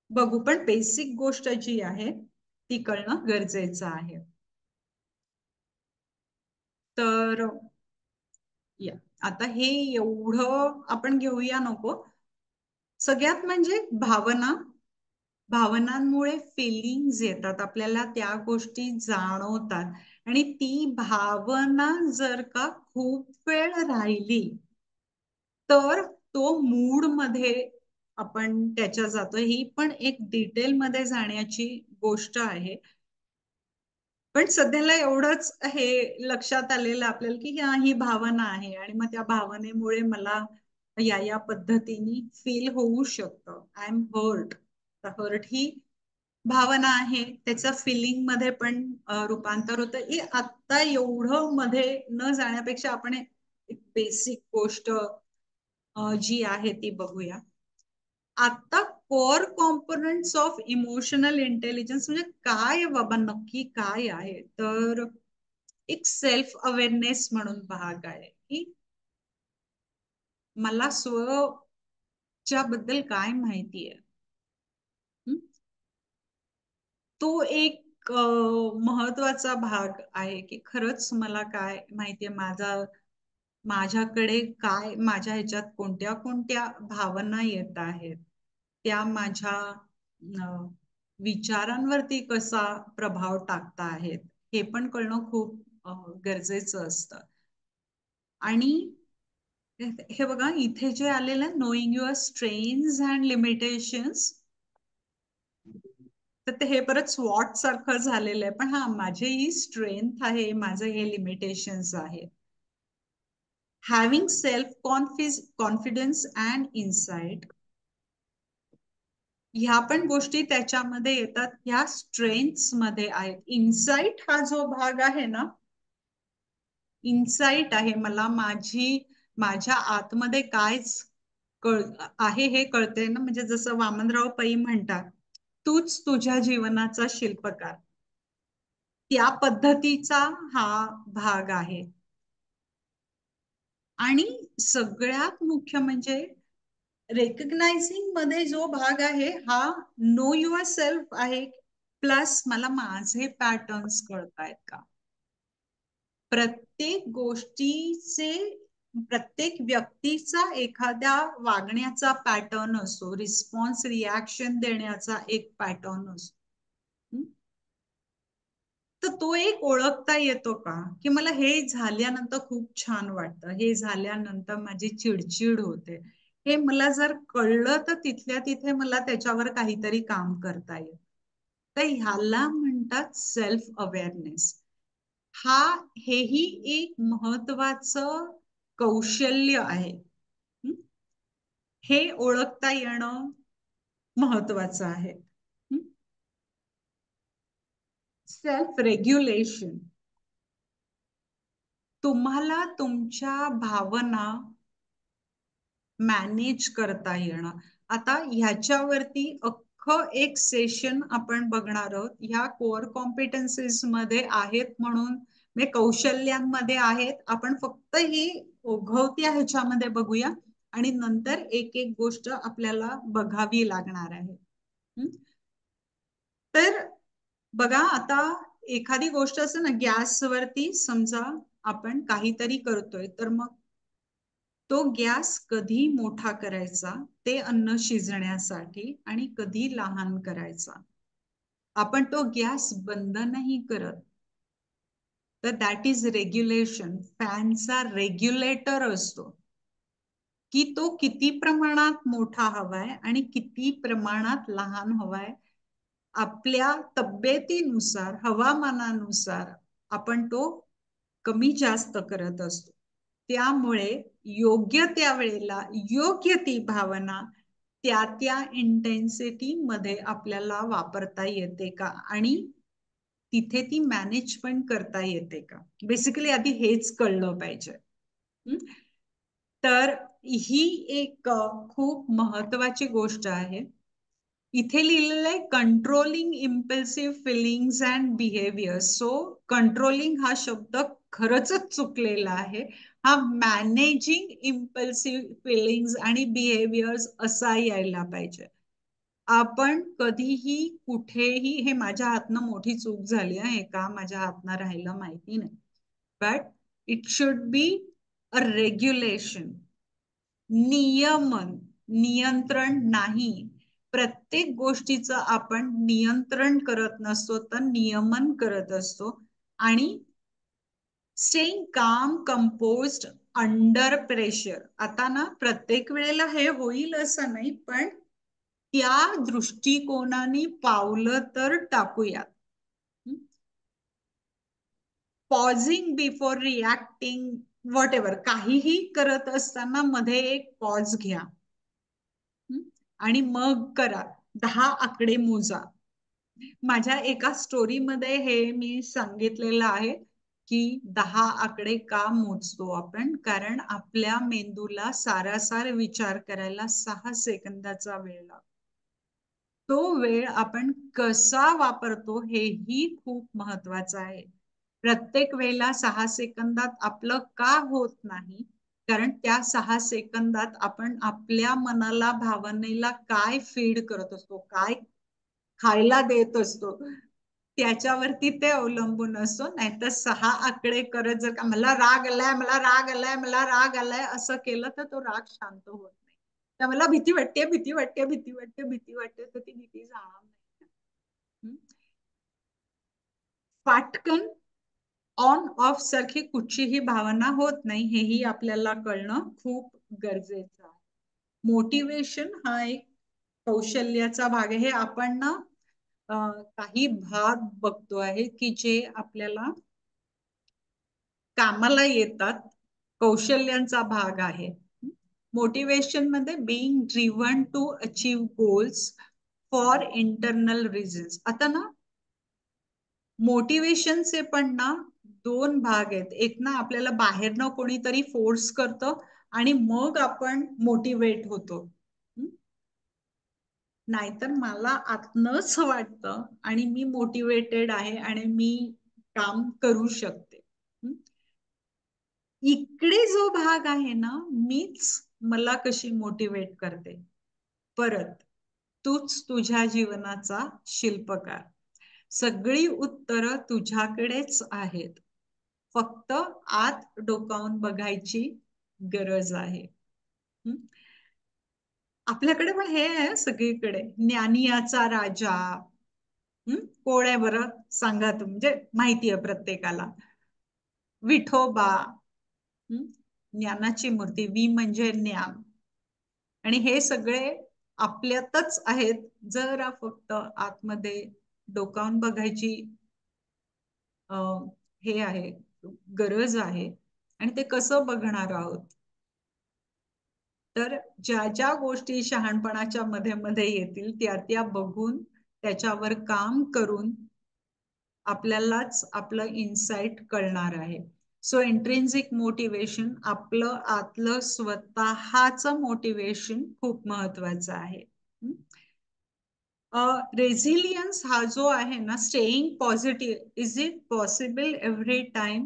बघू, पण बेसिक गोष्ट जी आहे ती कळणं गरजेचं आहे. तर या आता हे एवढं आपण घेऊया नको. सगळ्यात म्हणजे भावना भावनांमुळे फिलिंग्ज येतात, आपल्याला त्या गोष्टी जाणवतात आणि ती भावना जर का खूप वेळ राहिली तर तो मूड मध्ये आपण त्याच्या जातो. ही पण एक डिटेल मध्ये जाण्याची गोष्ट आहे. पण सध्याला एवढंच हे लक्षात आलेलं आपल्याला की ही भावना आहे आणि मग त्या भावनेमुळे मला या पद्धतीने फील होऊ शकतं. I am hurt. हर्ट ही भावना आहे, त्याचं फिलिंग मध्ये पण रूपांतर होतं. हे आत्ता एवढं मध्ये न जाण्यापेक्षा आपण एक बेसिक गोष्ट जी आहे ती बघूया. आता core components of emotional intelligence म्हणजे काय बाबा, नक्की काय आहे? तर एक सेल्फ अवेअरनेस म्हणून भाग आहे की मला स्वच्या बद्दल काय माहिती आहे. तो एक महत्वाचा भाग आहे की खरंच मला काय माहितीये, माझ्याकडे काय, माझ्या ह्याच्यात कोणत्या कोणत्या भावना येत आहेत, त्या माझ्या विचारांवरती कसा प्रभाव टाकता आहेत, हे पण कळणं खूप गरजेचं असतं. आणि हे बघा, इथे जे आलेलं knowing your strains and limitations, तर ते हे परत स्वॉट सारखं झालेलं आहे. पण माझे ही स्ट्रेंथ आहे, माझं हे लिमिटेशन्स आहे. Having self confidence and insight, ह्या पण गोष्टी त्याच्यामध्ये येतात, ह्या स्ट्रेंथ्स मध्ये आहेत. इन्साइट हा जो भाग आहे ना, इन्साइट आहे, मला माझ्या आतमध्ये काय आहे हे कळते ना. म्हणजे जसं वामनराव पै म्हणतात, तूच तुझ्या जीवनाचा शिल्पकार, त्या पद्धतीचा हा भाग आहे. आणि सगळ्यात मुख्य म्हणजे रेकग्नायझिंग मध्ये जो भाग आहे हा नो युअर सेल्फ आहे, प्लस मला माझे पॅटर्न्स कळतायत का. प्रत्येक गोष्टीचे, प्रत्येक व्यक्तीचा एखाद्या वागण्याचा पॅटर्न असतो, रिस्पॉन्स रिॲक्शन देण्याचा एक पॅटर्न असतो. तर तो एक ओळखता येतो का, की मला हे झाल्यानंतर खूप छान वाटतं, हे झाल्यानंतर माझी चिडचिड होते. हे मला जर कळलं तर तिथल्या तिथे मला त्याच्यावर काहीतरी काम करता येईल. तर ह्याला म्हणतात सेल्फ अवेअरनेस. हेही एक महत्वाचं कौशल्य आहे. हे ओळखता येणं महत्वाचं आहे. सेल्फ रेग्युलेशन, तुम्हाला तुमच्या भावना मॅनेज करता येणं. आता ह्याच्यावरती अख्खं एक सेशन आपण बघणार आहोत. ह्या कोअर कॉम्पिटन्सीज मध्ये आहेत म्हणून, म्हणजे कौशल्यांमध्ये आहेत. आपण फक्त ही ओघवत्या ह्याच्यामध्ये बघूया आणि नंतर एक एक गोष्ट आपल्याला बघावी लागणार आहे. तर बघा, आता एखादी गोष्ट असं ना, गॅसवरती समजा आपण काहीतरी करतोय, तर मग तो गॅस कधी मोठा करायचा ते अन्न शिजण्यासाठी आणि कधी लहान करायचा. आपण तो गॅस बंद नाही करत. तर दॅट इज रेग्युलेशन. फॅनचा रेग्युलेटर असतो की तो किती प्रमाणात मोठा हवाय आणि किती प्रमाणात लहान हवाय. आपल्या तब्येतीनुसार, हवामानानुसार आपण तो कमी जास्त करत असतो. त्यामुळे योग्य त्या वेळेला योग्य ती भावना त्या त्या इंटेन्सिटी मध्ये आपल्याला वापरता येते का आणि तिथे ती मॅनेज पण करता येते का. बेसिकली आधी हेच कळलं पाहिजे. तर ही एक खूप महत्वाची गोष्ट आहे. इथे लिहिलेलं आहे controlling impulsive feelings and behaviour. So controlling हा शब्द खरंच चुकलेला आहे. हा मॅनेजिंग इम्पल्सिव्ह फिलिंग्स आणि बिहेवियर्स असा यायला पाहिजे. आपण कधीही कुठेही, हे माझ्या हातनं मोठी चूक झाली आहे, हे का माझ्या हातनं राहिलं माहिती नाही, but it should be a regulation, नियमन, नियंत्रण नाही. प्रत्येक गोष्टीचं आपण नियंत्रण करत नसतो, तर नियमन करत असतो. आणि स्टेइंग काम, कंपोज्ड अंडर प्रेशर. आता ना प्रत्येक वेळेला हे होईल असं नाही, पण त्या दृष्टिकोनाने पावलं तर टाकूयात. पॉझिंग बिफोर रिॲक्टिंग, व्हॉट एव्हर, काहीही करत असताना मध्ये एक पॉज घ्या आणि मग करा. 10 आकडे मोजा. माझ्या एका स्टोरीमध्ये हे मी सांगितलेलं आहे की 10 आकडे का मोजतो आपण, कारण आपल्या मेंदूला सारासार विचार करायला 6 सेकंदाचा वेळ लागतो. तो वेळ आपण कसा वापरतो हेही खूप महत्वाचं आहे. प्रत्येक वेळेला 6 सेकंदात आपलं का होत नाही, कारण त्या 6 सेकंदात आपण आपल्या मनाला, भावनेला काय फीड करत असतो, काय खायला देत असतो, त्याच्यावरती ते अवलंबून असतो. नाहीतर 6 आकडे करत जर का मला राग आलाय, मला राग आलाय, मला राग आलाय असं केलं तर तो राग शांत होत नाही. तर मला भीती वाटते, भीती वाटते, भीती वाटते, भीती वाटते, तर ती भीती जाणार नाही. फाटकन ऑन ऑफ सारखी कुठचीही भावना होत नाही, हेही आपल्याला कळणं खूप गरजेचं आहे. मोटिवेशन हा एक कौशल्याचा भाग आहे. हे आपण ना काही भाग बघतो आहे की जे आपल्याला कामाला येतात, कौशल्यांचा भाग आहे. मोटिवेशन मध्ये being driven to achieve goals for internal reasons. आता ना मोटिवेशनचे पण ना 2 भाग आहेत. एक ना आपल्याला बाहेरनं कोणीतरी फोर्स करतं आणि मग आपण मोटिवेट होतो. नाहीतर मला आतनच वाटतं आणि मी मोटिवेटेड आहे आणि मी काम करू शकते. इकडे जो भाग आहे ना, मीच मला कशी मोटिवेट करते. परत तूच तुझ्या जीवनाचा शिल्पकार. सगळी उत्तरं तुझ्याकडेच आहेत. फक्त आत डोकावून बघायची गरज आहे. आपल्याकडे पण हे आहे सगळीकडे. ज्ञानियाचा राजा कोण आहे बरं सांगा तुम्ही, म्हणजे माहिती आहे प्रत्येकाला. विठोबा, ज्ञानाची मूर्ती. वी म्हणजे ज्ञान. आणि हे सगळे आपल्यातच आहेत, जरा फक्त आतमध्ये डोकावून बघायची हे आहे, गरज आहे. आणि ते कसं बघणार आहोत, तर ज्या ज्या गोष्टी शहाणपणाच्या मध्ये मध्ये येतील त्या त्या बघून, त्याच्यावर काम करून आपल्यालाच आपलं इनसाइट कळणार आहे. सो इंट्रिन्सिक मोटिवेशन, आपलं आतलं स्वतःच मोटिवेशन खूप महत्वाचं आहे. रेझिलियन्स हा जो आहे ना, staying positive, is it possible every time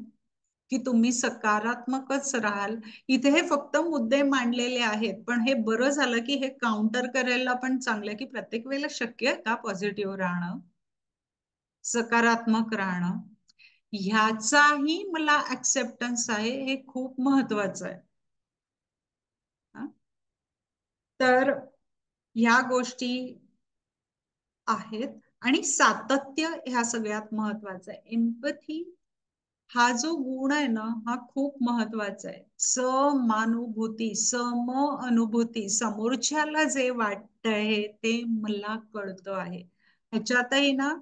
की तुम्ही सकारात्मकच राहाल? इथे हे फक्त मुद्दे मांडलेले आहेत, पण हे बरं झालं की हे काउंटर करायला पण चांगलं की प्रत्येक वेळेला शक्य आहे का पॉझिटिव्ह राहणं, सकारात्मक राहणं? ह्याचाही मला ऍक्सेप्टन्स आहे, हे खूप महत्वाचं आहे. तर ह्या गोष्टी आहेत आणि सातत्य ह्या सगळ्यात महत्वाचं आहे. एम्पथी हा जो गुण आहे ना, हा खूप महत्वाचा आहे. समानुभूती, सम अनुभूती, समोरच्याला जे वाटतंय ते मला कळतं आहे. ह्याच्यातही ना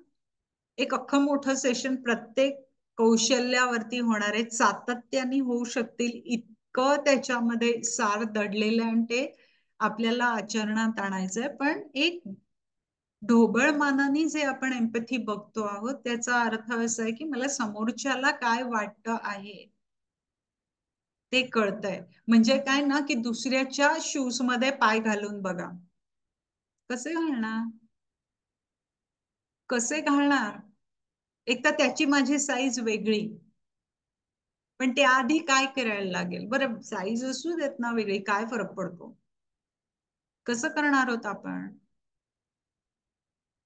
एक अख्खं मोठं सेशन प्रत्येक कौशल्यावरती होणार आहे. सातत्याने होऊ शकतील इतकं त्याच्यामध्ये सार दडलेलं आहे आणि ते आपल्याला आचरणात आणायचंय. पण एक ढोबळ मानाने जे आपण एम्पथी बघतो आहोत, त्याचा अर्थ असा आहे की मला समोरच्याला काय वाटतं आहे ते कळतंय. म्हणजे काय ना, की दुसऱ्याच्या शूज मध्ये पाय घालून बघा. कसे घालणार? कसे घालणार? एक तर त्याची माझी साईज वेगळी, पण त्याआधी काय करायला लागेल बरं? साईज असू देत ना वेगळी, काय फरक पडतो? कसं करणार आहोत आपण?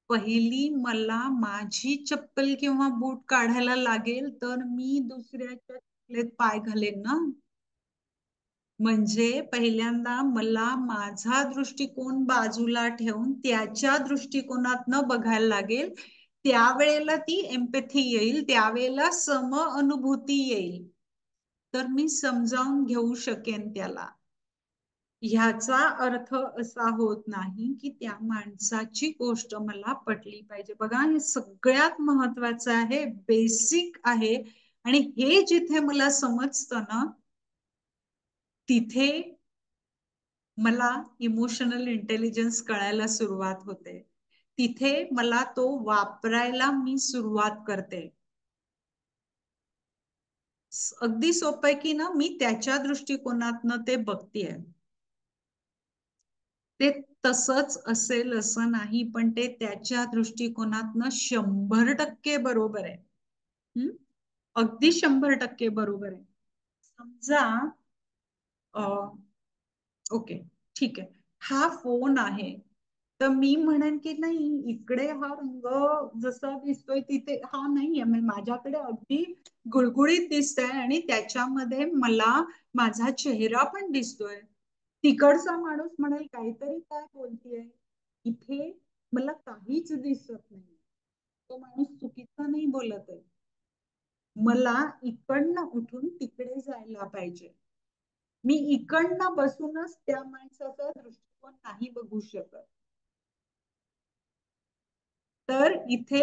पहिली मला माझी चप्पल किंवा बूट काढायला लागेल, तर मी दुसऱ्याच्या चपलेत पाय घालेन ना. म्हणजे पहिल्यांदा मला माझा दृष्टिकोन बाजूला ठेवून त्याच्या दृष्टिकोनातनं बघायला लागेल. त्यावेळेला ती एम्पॅथी येईल, त्यावेळेला सम अनुभूती येईल, तर मी समजावून घेऊ शकेन त्याला. ह्याचा अर्थ असा होत नाही की त्या माणसाची गोष्ट मला पटली पाहिजे. बघा, हे सगळ्यात महत्वाचं आहे, बेसिक आहे. आणि हे जिथे मला समजतं ना, तिथे मला इमोशनल इंटेलिजन्स कळायला सुरुवात होते. तिथे मला तो वापरायला मी सुरुवात करते. अगदी सोपं आहे की ना, मी त्याच्या दृष्टिकोनातनं ते बघतेय. ते तसंच असेल असं नाही, पण ते त्याच्या दृष्टिकोनातनं 100% बरोबर आहे. अगदी 100% बरोबर आहे. समजा ओके, ठीक आहे, हा फोन आहे, तर मी म्हणेन की नाही, इकडे हा रंग जसा दिसतोय तिथे हा नाहीये, माझ्याकडे अगदी गुळगुळीत दिसतंय आणि त्याच्यामध्ये मला माझा चेहरा पण दिसतोय. तिकडचा माणूस म्हणेल काहीतरी काय बोलतीये, इथे मला काहीच दिसत नाही, तो माणूस चुकीचा नाही बोलत आहे, मला इकडनं उठून तिकडे जायला पाहिजे. मी इकडनं बसूनच त्या माणसाचा दृष्टिकोन नाही बघू शकत. तर इथे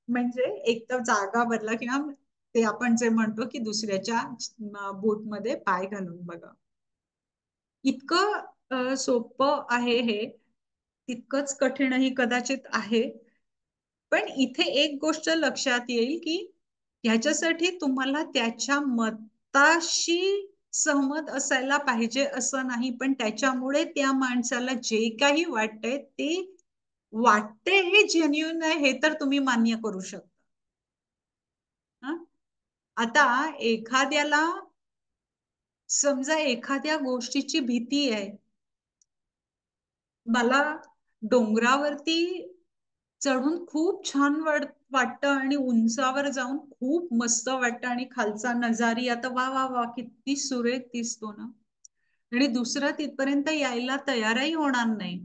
म्हणजे एक तर जागा बदला, किंवा ते आपण जे म्हणतो की दुसऱ्याच्या बोटमध्ये पाय घालून बघा. इतकं सोपं आहे हे, तितकंच कठीणही कदाचित आहे. पण इथे एक गोष्ट लक्षात येईल की ह्याच्यासाठी तुम्हाला त्याच्या मताशी सहमत असायला पाहिजे असं नाही, पण त्याच्यामुळे त्या माणसाला जे काही वाटतंय ते वाटते हे जेन्युइन आहे हे तर तुम्ही मान्य करू शकता. आता एखाद्याला समजा एखाद्या गोष्टीची भीती आहे, मला डोंगरावरती चढून खूप छान वाटतं आणि उंचावर जाऊन खूप मस्त वाटतं आणि खालचा नजारी आता वा वा वा किती सुरेख दिसतो ना, आणि दुसरा तिथपर्यंत यायला तयारही होणार नाही,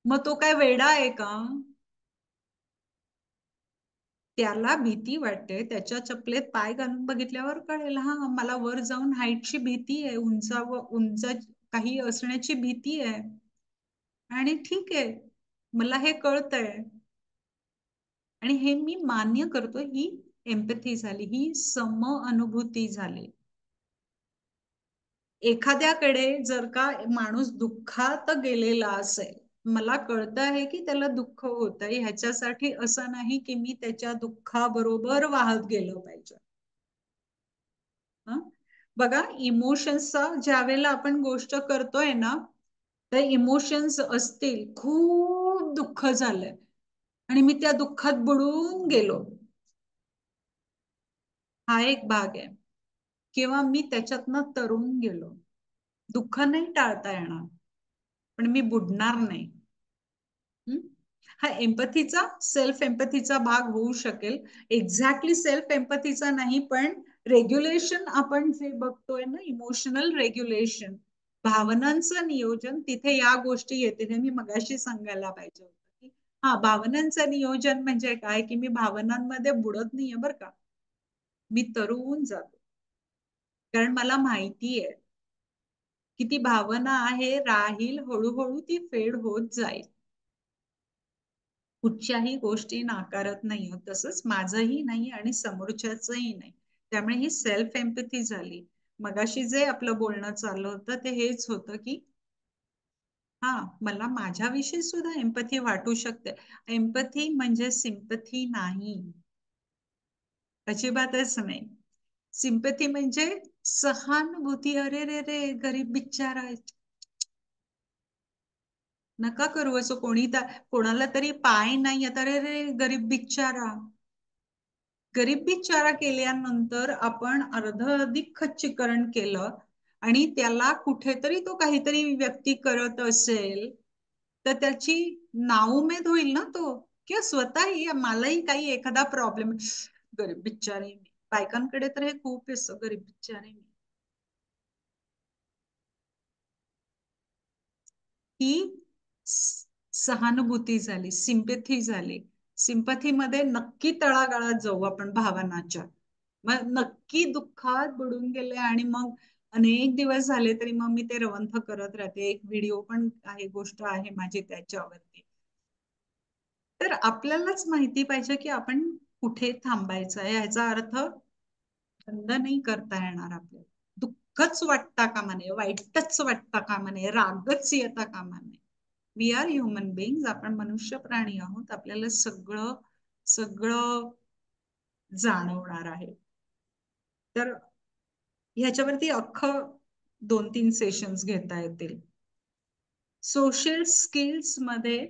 मग तो काय वेडा आहे का? त्याला भीती वाटते, त्याच्या चपलेत पाय घालून बघितल्यावर कळेल, हा मला वर जाऊन हाईटची भीती आहे, उंच काही असण्याची भीती आहे, आणि ठीक आहे, मला हे कळतंय आणि हे मी मान्य करतो. ही एम्पॅथी झाली, ही सम अनुभूती झाली. एखाद्याकडे जर का माणूस दुःखात गेलेला असेल, मला कळतं आहे की त्याला दुःख होत आहे, ह्याच्यासाठी असं नाही की मी त्याच्या दुःखाबरोबर वाहत गेलो पाहिजे. बघा, इमोशन्सचा ज्या वेळेला आपण गोष्ट करतोय ना, तर इमोशन्स असतील, खूप दुःख झालंय आणि मी त्या दुःखात बुडून गेलो, हा एक भाग आहे. किंवा मी त्याच्यातनं तरून गेलो, दुःख नाही टाळता येणार, पण मी बुडणार नाही. हा एम्पथीचा, सेल्फ एम्पथीचा भाग होऊ शकेल. एक्झॅक्टली सेल्फ एम्पथीचा नाही, पण रेग्युलेशन आपण जे बघतोय ना, इमोशनल रेग्युलेशन, भावनांचं नियोजन, तिथे या गोष्टी येते. हे मी मगाशी सांगायला पाहिजे होतं की हा, भावनांचं नियोजन म्हणजे काय, की मी भावनांमध्ये बुडत नाहीये बरं का, मी तरुण जातो, कारण मला माहिती आहे की ती भावना आहे, राहील, हळूहळू ती फेड होत जाईल. कुठच्याही गोष्टी नाकारत नाही, तसंच माझंही नाही आणि समोरच्याचंही नाही. त्यामुळे ही सेल्फ एम्पॅथी झाली. मगाशी जे आपलं बोलणं चाललं होतं ते हेच होतं की हा, मला माझ्याविषयी सुद्धा एम्पॅथी वाटू शकते. एम्पॅथी म्हणजे सिंपथी नाही, अजिबातच नाही. सिंपथी म्हणजे सहानुभूती. अरे रे रे, गरीब बिचारा, नका करू असं, कोणाला तरी पाय नाही आता, अरे रे गरीब बिचारा. गरीब बिचारा केल्यानंतर आपण अधिक खच्चीकरण केलं आणि त्याला कुठेतरी तो काहीतरी व्यक्ती करत असेल तर त्याची नाउमेद होईल ना तो, किंवा स्वतःही मलाही काही एखादा प्रॉब्लेम, गरीब बिचारी, बायकांकडे तर हे खूप असतं, गरीब बिचारी. ही सहानुभूती झाली, सिम्पथी झाली. सिम्पथीमध्ये नक्की तळागाळात जाऊ आपण भावनाच्या. मग नक्की दुःखात बुडून गेले आणि मग अनेक दिवस झाले तरी मग मी ते रवंथ करत राहते. एक व्हिडिओ पण आहे, गोष्ट आहे माझी त्याच्यावरती. तर आपल्यालाच माहिती पाहिजे की आपण कुठे थांबायचं आहे. याचा अर्थ बंद नाही करता येणार आपल्याला. दुःखच वाटता कामा नये, वाईटच वाटता कामा नये, रागच येता कामा नये. वी आर ह्युमन बिंग, आपण मनुष्य प्राणी आहोत. आपल्याला सगळं सगळं जाणवणार आहे. तर ह्याच्यावरती अख्खं 2-3 सेशन्स घेता येतील. सोशल स्किल्स मध्ये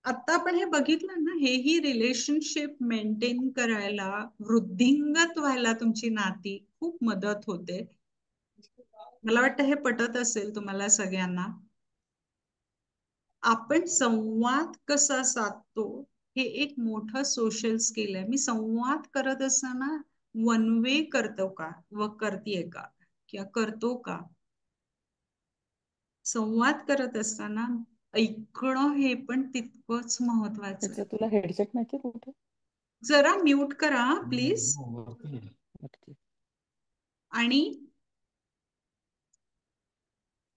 आता आपण हे बघितलं ना, हेही रिलेशनशिप मेंटेन करायला, वृद्धिंगत व्हायला तुमची नाती खूप मदत होते. मला वाटतं हे पटत असेल तुम्हाला सगळ्यांना. आपण संवाद कसा साधतो हे एक मोठं सोशल स्किल आहे. मी संवाद करत असताना वन वे करतो का व करतेय का किंवा करतो का. संवाद करत असताना ऐकणं हे पण तितकंच महत्वाचं आहे. त्याचं तुला हेडसेट माहिती कुठे? जरा म्यूट करा प्लीज. आणि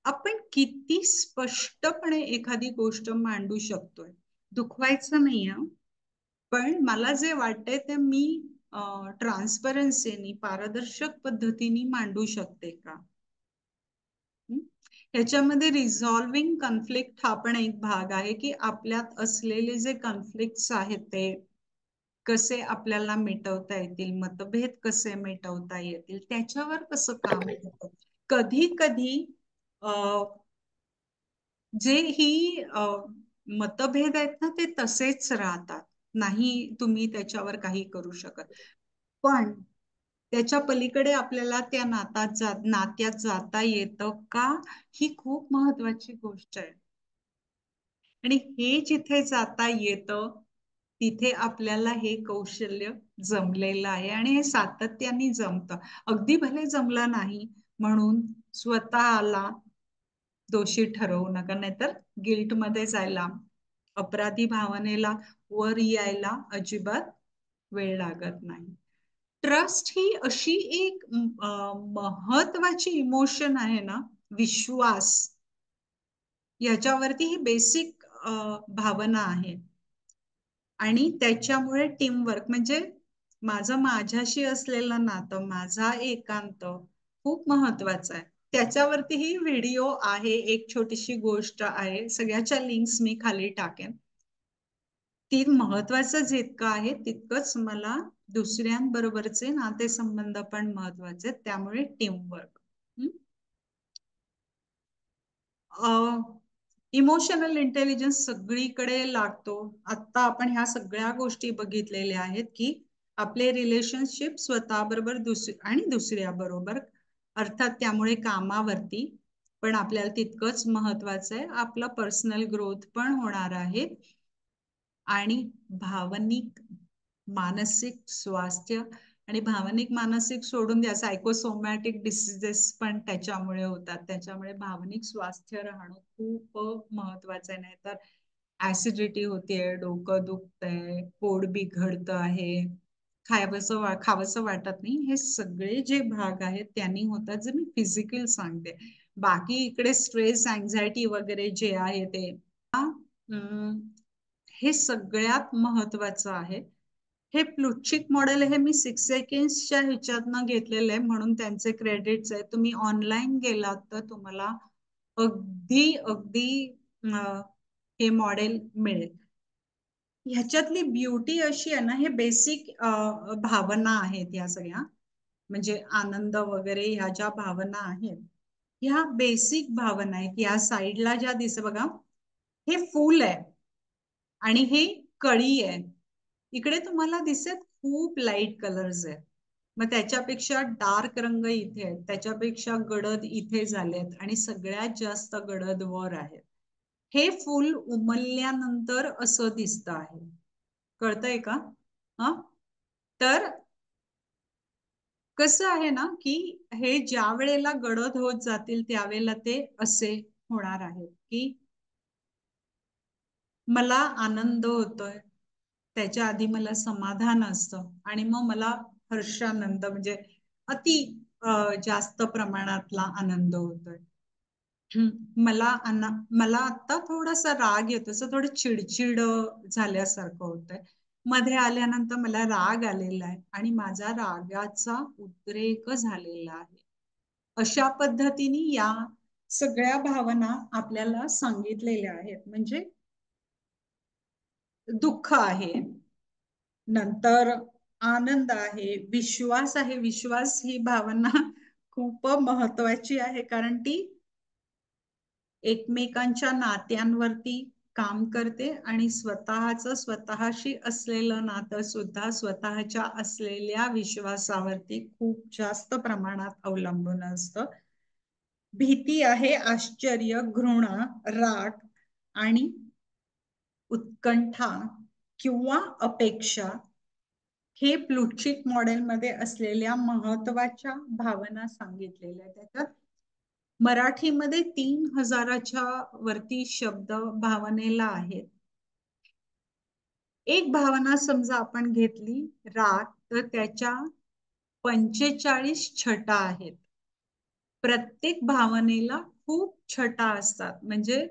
आपण किती स्पष्टपणे एखादी गोष्ट मांडू शकतोय. दुखवायचं नाहीये, पण मला जे वाटतंय ते मी ट्रान्सपरन्सीनी, पारदर्शक पद्धतीने मांडू शकते का. ह्याच्यामध्ये रिझॉल्विंग कॉन्फ्लिक्ट हा पण एक भाग आहे की आपल्यात असलेले जे कॉन्फ्लिक्ट्स आहेत ते कसे आपल्याला मिटवता येतील, मतभेद कसे मिटवता येतील, त्याच्यावर कसं काम करतं. कधी कधी जे ही मतभेद आहेत ना ते तसेच राहतात, नाही तुम्ही त्याच्यावर काही करू शकत. पण त्याच्या पलीकडे आपल्याला त्या नात्यात जाता येतं का, ही खूप महत्वाची गोष्ट आहे. आणि हे जिथे जाता येतं तिथे आपल्याला हे कौशल्य जमलेलं आहे आणि हे सातत्याने जमतं. अगदी भले जमलं नाही म्हणून स्वतःला दोषी ठरवू नका, नाहीतर गिल्ट मध्ये जायला, अपराधी भावनेला वर यायला अजिबात वेळ लागत नाही. ट्रस्ट ही अशी एक महत्वाची इमोशन आहे ना, विश्वास, याच्यावरती ही बेसिक भावना आहे. आणि त्याच्यामुळे टीमवर्क म्हणजे माझं माझ्याशी असलेलं नातं, माझा एकांत खूप महत्वाचा आहे. त्याच्यावरती ही व्हिडिओ आहे, एक छोटीशी गोष्ट आहे, सगळ्याच्या लिंक्स मी खाली टाकेन. ती महत्वाचं जितकं आहे तितकंच मला दुसऱ्यांबरोबरचे नातेसंबंध पण महत्वाचे, त्यामुळे टीमवर्क. इमोशनल इंटेलिजन्स सगळीकडे लागतो. आता आपण ह्या सगळ्या गोष्टी बघितलेल्या आहेत की आपले रिलेशनशिप स्वतःबरोबर आणि दुसऱ्याबरोबर, अर्थात त्यामुळे कामावरती पण आपल्याला तितकंच महत्वाचं आहे. आपलं पर्सनल ग्रोथ पण होणार आहे आणि भावनिक मानसिक स्वास्थ्य, आणि भावनिक मानसिक सोडून द्या, सायकोसोमॅटिक डिसीजेस पण त्याच्यामुळे होतात. त्याच्यामुळे भावनिक स्वास्थ्य राहणं खूप महत्वाचं आहे. नाही तर ऍसिडिटी होतेय, डोकं दुखतंय, पोट बिघडत आहे, खावंसं वाटत नाही, हे सगळे जे भाग आहेत त्यांनी होतात, जे मी फिजिकल सांगते. बाकी इकडे स्ट्रेस, अँझायटी वगैरे जे आहे ते हे सगळ्यात महत्वाचं आहे. हे प्लुचिक मॉडेल हे मी 6 सेकंड्सच्या ह्याच्यातनं घेतलेलं आहे म्हणून त्यांचे क्रेडिट्स आहेत. तुम्ही ऑनलाईन गेलात तर तुम्हाला अगदी अगदी हे मॉडेल मिळेल. ह्याच्यातली ब्युटी अशी आहे ना, हे बेसिक भावना आहेत या सगळ्या, म्हणजे आनंद वगैरे ह्या ज्या भावना आहेत ह्या बेसिक भावना आहेत. या साईडला ज्या दिसत बघा, हे फूल आहे आणि हे कळी आहे. इकडे तुम्हाला दिसत खूप लाईट कलर्स आहेत, मग त्याच्यापेक्षा डार्क रंग इथे आहेत, त्याच्यापेक्षा गडद इथे झालेत आणि सगळ्यात जास्त गडद वर आहेत. हे फूल उमलल्यानंतर असं दिसत आहे. कळतंय का? तर कसं आहे ना की हे ज्या वेळेला गडद होत जातील त्यावेळेला ते असे होणार आहेत की मला आनंद होतोय, त्याच्या आधी मला समाधान असतं आणि मग मला हर्षानंद म्हणजे अति जास्त प्रमाणातला आनंद होतोय. मला आता थोडासा राग येतो, असं थोडं चिडचिड झाल्यासारखं होतंय. मध्ये आल्यानंतर मला राग आलेला आहे आणि माझा रागाचा उद्रेक झालेला आहे. अशा पद्धतीने या सगळ्या भावना आपल्याला सांगितलेल्या आहेत. म्हणजे दुःख आहे, नंतर आनंद आहे, विश्वास आहे. विश्वास ही भावना खूप महत्वाची आहे, कारण ती एकमेकांच्या नात्यांवरती काम करते आणि स्वतःशी असलेलं नातं सुद्धा स्वतःच्या असलेल्या विश्वासावरती खूप जास्त प्रमाणात अवलंबून असतं. भीती आहे, आश्चर्य, घृणा, राग आणि उत्कंठा किंवा अपेक्षा हे प्लूटचिक मॉडेलमध्ये असलेल्या महत्वाच्या भावना सांगितलेल्या. त्याच्यात मराठीमध्ये 3000च्या वरती शब्द भावनेला आहेत. एक भावना समजा आपण घेतली राग, तर त्याच्या 45 छटा आहेत. प्रत्येक भावनेला खूप छटा असतात, म्हणजे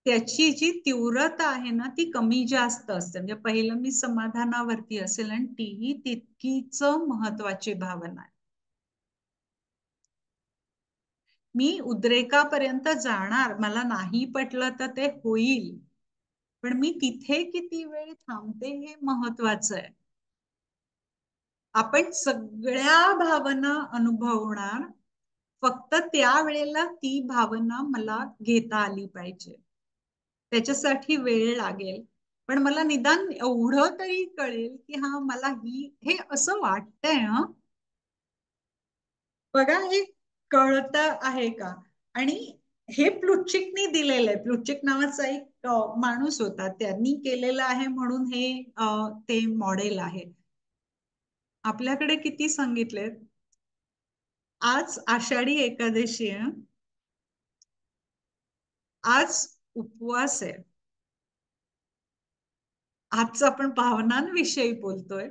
त्याची जी तीव्रता आहे ना ती कमी जास्त असते. म्हणजे पहिलं मी समाधानावरती असेल आणि तीही तितकीच महत्वाची भावना आहे. मी उद्रेकापर्यंत जाणार, मला नाही पटलं तर ते होईल, पण मी तिथे किती वेळ थांबते हे महत्वाचं आहे. आपण सगळ्या भावना अनुभवणार, फक्त त्यावेळेला ती भावना मला घेता आली पाहिजे. त्याच्यासाठी वेळ लागेल, पण मला निदान एवढं तरी कळेल की हा मला हे असं वाटतंय. बघा, हे कळत आहे का? आणि हे प्लुटचिकनी दिलेलं आहे. प्लुटचिक नावाचा एक माणूस होता, त्यांनी केलेलं आहे म्हणून हे ते मॉडेल आहे. आपल्याकडे किती सांगितले. आज आषाढी एकादशी आहे, आज उपवास आहे. आज आपण भावनांविषयी बोलतोय.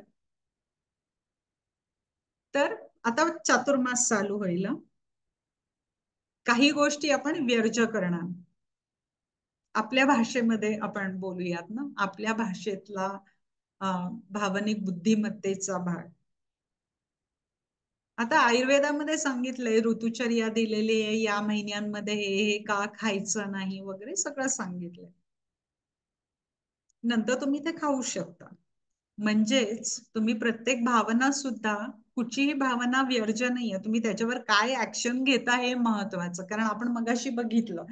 तर आता चातुर्मास चालू होईल. काही गोष्टी आपण वर्ज करणार. आपल्या भाषेमध्ये आपण बोलूयात ना, आपल्या भाषेतला भावनिक बुद्धिमत्तेचा भाग. आता आयुर्वेदामध्ये सांगितलंय, ऋतुचर्या दिलेली आहे, या महिन्यांमध्ये हे का खायचं नाही वगैरे सगळं सांगितलंय. नंतर तुम्ही ते खाऊ शकता. म्हणजेच तुम्ही प्रत्येक भावना सुद्धा, कुठचीही भावना वर्ज नाहीये, तुम्ही त्याच्यावर काय ऍक्शन घेता हे महत्वाचं. कारण आपण मगाशी बघितलं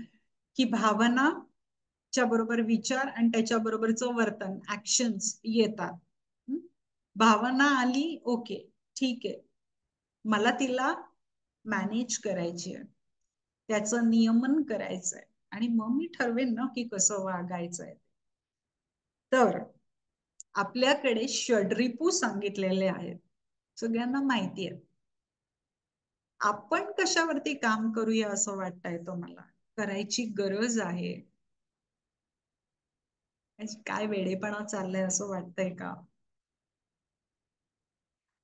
की भावनाच्या बरोबर विचार आणि त्याच्या बरोबरचं वर्तन, ऍक्शन्स येतात. भावना आली, ओके ठीक आहे, मला तिला मॅनेज करायची आहे, त्याचं नियमन करायचंय, आणि मग मी ठरवेन ना की कसं वागायचंय. तर आपल्याकडे षड्रिपू सांगितलेले आहेत, सगळ्यांना माहिती आहे. आपण कशावरती काम करूया असं वाटतंय तुम्हाला? करायची गरज आहे? काय वेडेपणा चाललंय असं वाटतंय का?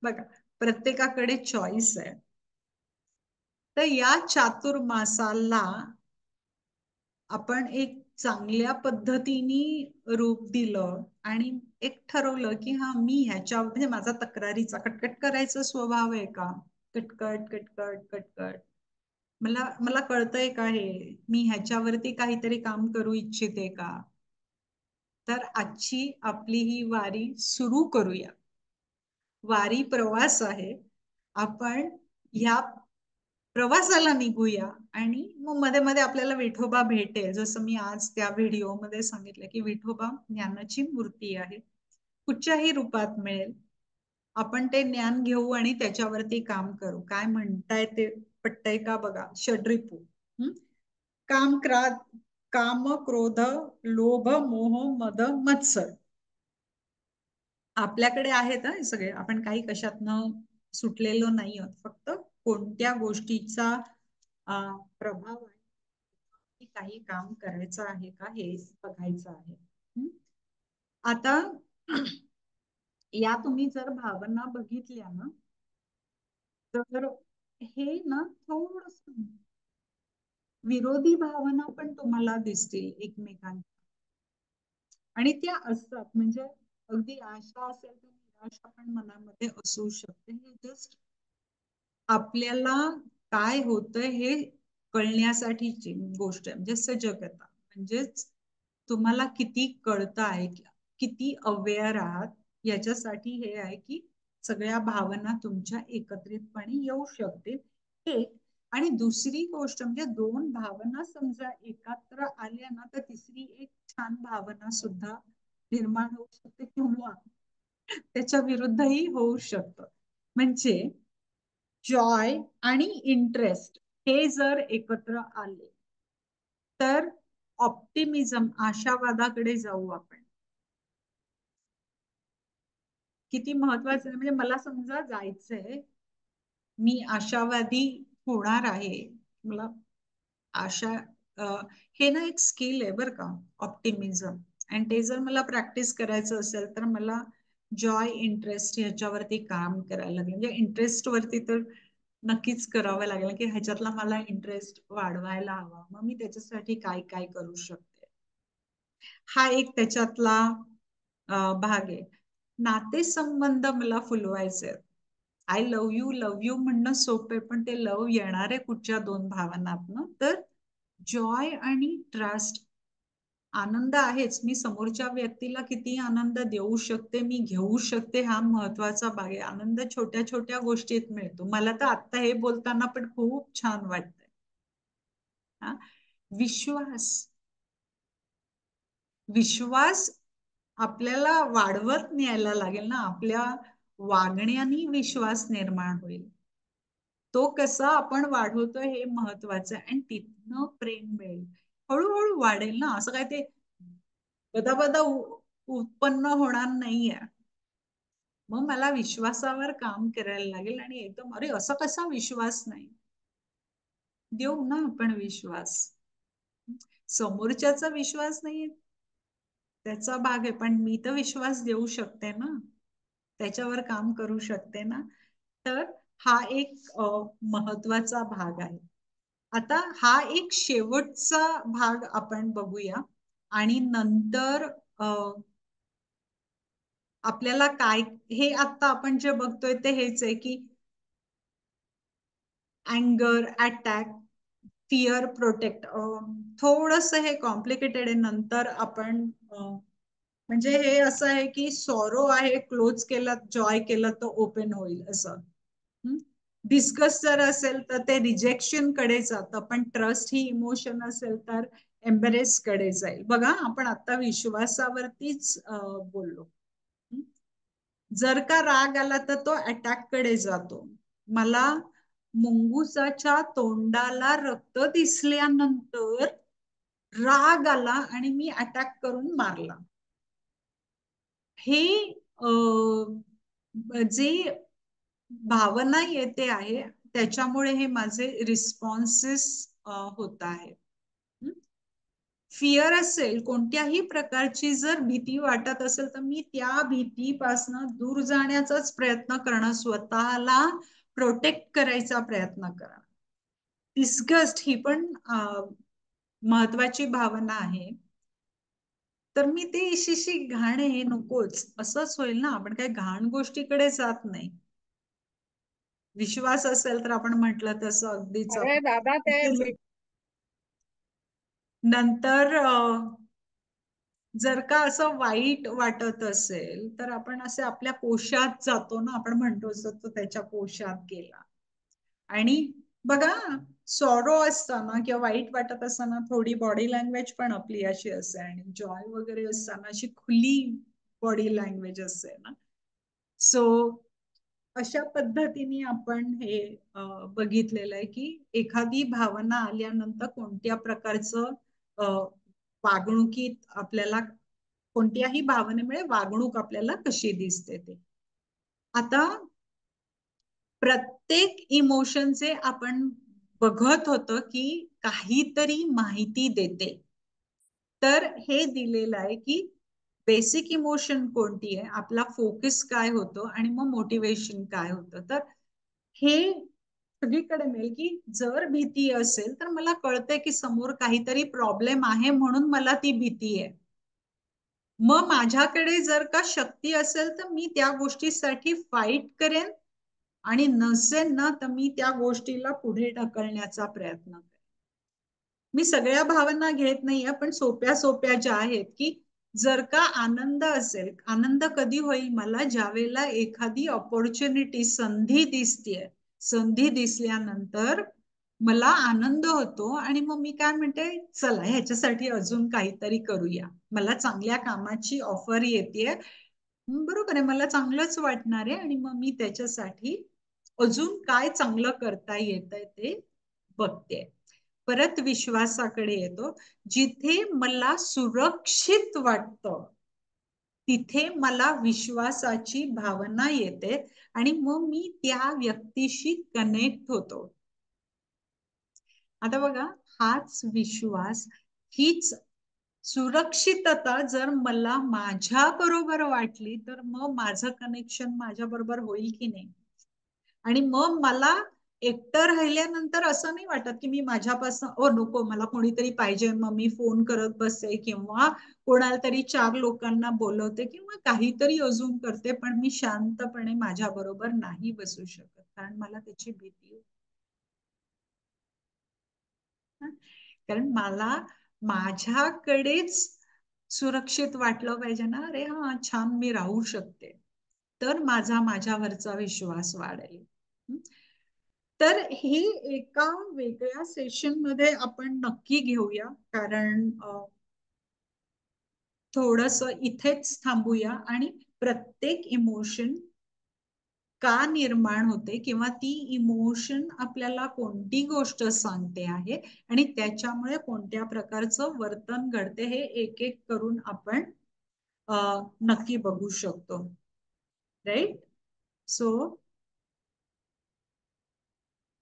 बघा, प्रत्येकाकडे चॉईस आहे. तर या चातुर्मासाला आपण एक चांगल्या पद्धतीने रूप दिलं आणि एक ठरवलं की हा, मी ह्याच्या म्हणजे माझा तक्रारीचा कटकट करायचा स्वभाव आहे का? कटकट कटकट कटकट, मला मला कळतंय का हे, मी ह्याच्यावरती काहीतरी काम करू इच्छिते का? तर आजची आपली ही वारी सुरू करूया. वारी प्रवास आहे, आपण ह्या प्रवासाला निघूया. आणि मग मध्ये मध्ये आपल्याला विठोबा भेटेल, जसं मी आज त्या व्हिडिओमध्ये सांगितलं की विठोबा ज्ञानाची मूर्ती आहे, कुठच्याही रूपात मिळेल. आपण ते ज्ञान घेऊ आणि त्याच्यावरती काम करू. काय म्हणताय ते पटतंय का बघा. षड्रिपू, काम, काम, क्रोध, लोभ, मोह, मद, मत्सर आपल्याकडे आहेत हे सगळे. आपण काही कशातनं सुटलेलो नाही आहोत. फक्त कोणत्या गोष्टीचा प्रभाव आहे की काही काम करायचं आहे का हे बघायचं आहे. आता या तुम्ही जर भावना बघितल्या ना, तर हे ना थोडस विरोधी भावना पण तुम्हाला दिसतील एकमेकांच्या, आणि त्या असतात. म्हणजे अगदी आशा असेल तर निराशा पण मनामध्ये असू शकते. हे जस्ट आपल्याला काय होतंय हे कळण्यासाठीची गोष्ट आहे. म्हणजे सजगता, म्हणजेच तुम्हाला किती कळतं आहे, किती अवेअर आहात, याच्यासाठी हे आहे की सगळ्या भावना तुमच्या एकत्रितपणे येऊ शकतील. एक, आणि दुसरी गोष्ट म्हणजे दोन भावना समजा एकत्र आल्या ना, तर तिसरी एक छान भावना सुद्धा निर्माण होऊ शकते किंवा त्याच्या विरुद्धही होऊ शकतं. म्हणजे जॉय आणि इंटरेस्ट हे जर एकत्र आले तर ऑप्टिमिझम, आशावादाकडे जाऊ आपण. किती महत्वाचं आहे. म्हणजे मला समजा जायचंय, मी आशावादी होणार आहे, मला आशा हे ना एक स्किल आहे बरं का, ऑप्टिमिझम. आणि ते जर मला प्रॅक्टिस करायचं असेल तर मला जॉय, इंटरेस्ट ह्याच्यावरती काम करायला लागेल. म्हणजे इंटरेस्ट वरती तर नक्कीच करावं लागेल की ह्याच्यातला मला इंटरेस्ट वाढवायला हवा. मग मी त्याच्यासाठी काय काय करू शकते, हा एक त्याच्यातला भाग आहे. नातेसंबंध मला फुलवायचे. आय लव्ह यू म्हणणं सोपं आहे, पण ते लव्ह येणारे कुठच्या दोन भावनातनं, तर जॉय आणि ट्रस्ट. आनंद आहेच, मी समोरच्या व्यक्तीला किती आनंद देऊ शकते, मी घेऊ शकते, हा महत्वाचा भाग आहे. आनंद छोट्या छोट्या गोष्टीत मिळतो. मला तर आता हे बोलताना पण खूप छान वाटतंय. विश्वास, विश्वास आपल्याला वाढवत न्यायला लागेल ना, आपल्या वागण्याने विश्वास निर्माण होईल. तो कसा आपण वाढवतो हे महत्वाचं आहे, आणि तिथनं प्रेम मिळेल. हळूहळू वाढेल ना, असं काय ते बदा उत्पन्न होणार नाहीये. मग मला विश्वासावर काम करायला लागेल. आणि एकदम अरे असा कसा विश्वास नाही, देऊ ना आपण विश्वास. समोरच्याचा विश्वास नाही त्याचा भाग आहे, पण मी तर विश्वास देऊ शकते ना, त्याच्यावर काम करू शकते ना. तर हा एक महत्वाचा भाग आहे. आता हा एक शेवटचा भाग आपण बघूया, आणि नंतर आपल्याला काय, हे आता आपण जे बघतोय ते हेच आहे की अँगर, अटॅक, फिअर, प्रोटेक्ट. थोडस हे कॉम्प्लिकेटेड आहे. नंतर आपण म्हणजे हे असं आहे की सॉरो आहे, क्लोज केलं, जॉय केलं तर ओपन होईल असं. डिस्कस जर असेल तर ते रिजेक्शन कडे जातं, पण ट्रस्ट ही इमोशन असेल तर एम्बरेस कडे जाईल. बघा, आपण आता विश्वासावरतीच बोललो. जर का राग आला तर तो अटॅक कडे जातो. मला मुंगुसाच्या तोंडाला रक्त दिसल्यानंतर राग आला आणि मी अटॅक करून मारला. हे जे भावना येते आहे त्याच्यामुळे हे माझे रिस्पॉन्सेस होत आहे. फिअर असेल, कोणत्याही प्रकारची जर भीती वाटत असेल तर मी त्या भीतीपासून दूर जाण्याचाच प्रयत्न करणं, स्वतःला प्रोटेक्ट करायचा प्रयत्न करणं. डिस्गस्ट ही पण महत्वाची भावना आहे. तर मी ते इशिशी घाण हे नकोच, असंच होईल ना, आपण काही घाण गोष्टीकडे जात नाही. विश्वास असेल तर आपण म्हटलं तसं अगदीच अरे दादा ते नंतर जर का असं वाईट वाटत असेल तर आपण असे आपल्या कोशात जातो ना, आपण म्हणतो तो त्याच्या कोशात गेला. आणि बघा, सॉरो असताना किंवा वाईट वाटत असताना थोडी बॉडी लँग्वेज पण आपली अशी असते, आणि जॉय वगैरे असताना अशी खुली बॉडी लँग्वेज असते ना. सो अशा पद्धतीने आपण हे बघितलेलं आहे की एखादी भावना आल्यानंतर कोणत्या प्रकारचं वागणुकीत आपल्याला, कोणत्याही भावनेमुळे वागणूक आपल्याला कशी दिसते ते. आता प्रत्येक इमोशनचे आपण बघत होतं की काहीतरी माहिती देते. तर हे दिलेलं आहे की बेसिक इमोशन कोणती आहे, आपला फोकस काय होतो आणि मग मोटिवेशन काय होतं. तर हे सगळीकडे मिळेल की जर भीती असेल तर मला कळतंय की समोर काहीतरी प्रॉब्लेम आहे म्हणून मला ती भीती आहे. मग माझ्याकडे जर का शक्ती असेल तर मी त्या गोष्टीसाठी फाईट करेन, आणि नसेल ना तर मी त्या गोष्टीला पुढे ढकलण्याचा प्रयत्न करेन. मी सगळ्या भावना घेत नाहीये, पण सोप्या सोप्या ज्या आहेत की जर का आनंद असेल, आनंद कधी होईल मला ज्यावेळेला एखादी अपॉर्च्युनिटी, संधी दिसतेय. संधी दिसल्यानंतर मला आनंद होतो आणि मग मी काय म्हणते, चला ह्याच्यासाठी अजून काहीतरी करूया. मला चांगल्या कामाची ऑफर येतेय, बरोबर आहे, मला चांगलंच वाटणार आहे आणि मग मी त्याच्यासाठी अजून काय चांगलं करता येतंय ते बघते. परत विश्वासाकडे येतो. जिथे मला सुरक्षित वाटतं तिथे मला विश्वासाची भावना येते आणि मग मी त्या व्यक्तीशी कनेक्ट होतो. आता बघा, हाच विश्वास, हीच सुरक्षितता जर मला माझ्या बरोबर वाटली तर मग माझं कनेक्शन माझ्या बरोबर होईल की नाही. आणि मग मला एकटं राहिल्यानंतर असं नाही वाटत की मी माझ्यापासून ओ नको मला कोणीतरी पाहिजे, मग मी फोन करत बसते किंवा कोणाला तरी 4 लोकांना बोलवते किंवा काहीतरी अजून करते, पण मी शांतपणे माझ्या बरोबर नाही बसू शकत कारण मला त्याची भीती. कारण मला माझ्याकडेच सुरक्षित वाटलं पाहिजे ना, अरे हा छान मी राहू शकते, तर माझा माझ्यावरचा विश्वास वाढेल. तर हे एका वेगळ्या सेशन मध्ये आपण नक्की घेऊया, कारण थोडस इथेच थांबूया आणि प्रत्येक इमोशन का निर्माण होते किंवा ती इमोशन आपल्याला कोणती गोष्ट सांगते आहे आणि त्याच्यामुळे कोणत्या प्रकारचं वर्तन घडते हे एक एक करून आपण नक्की बघू शकतो. राईट. सो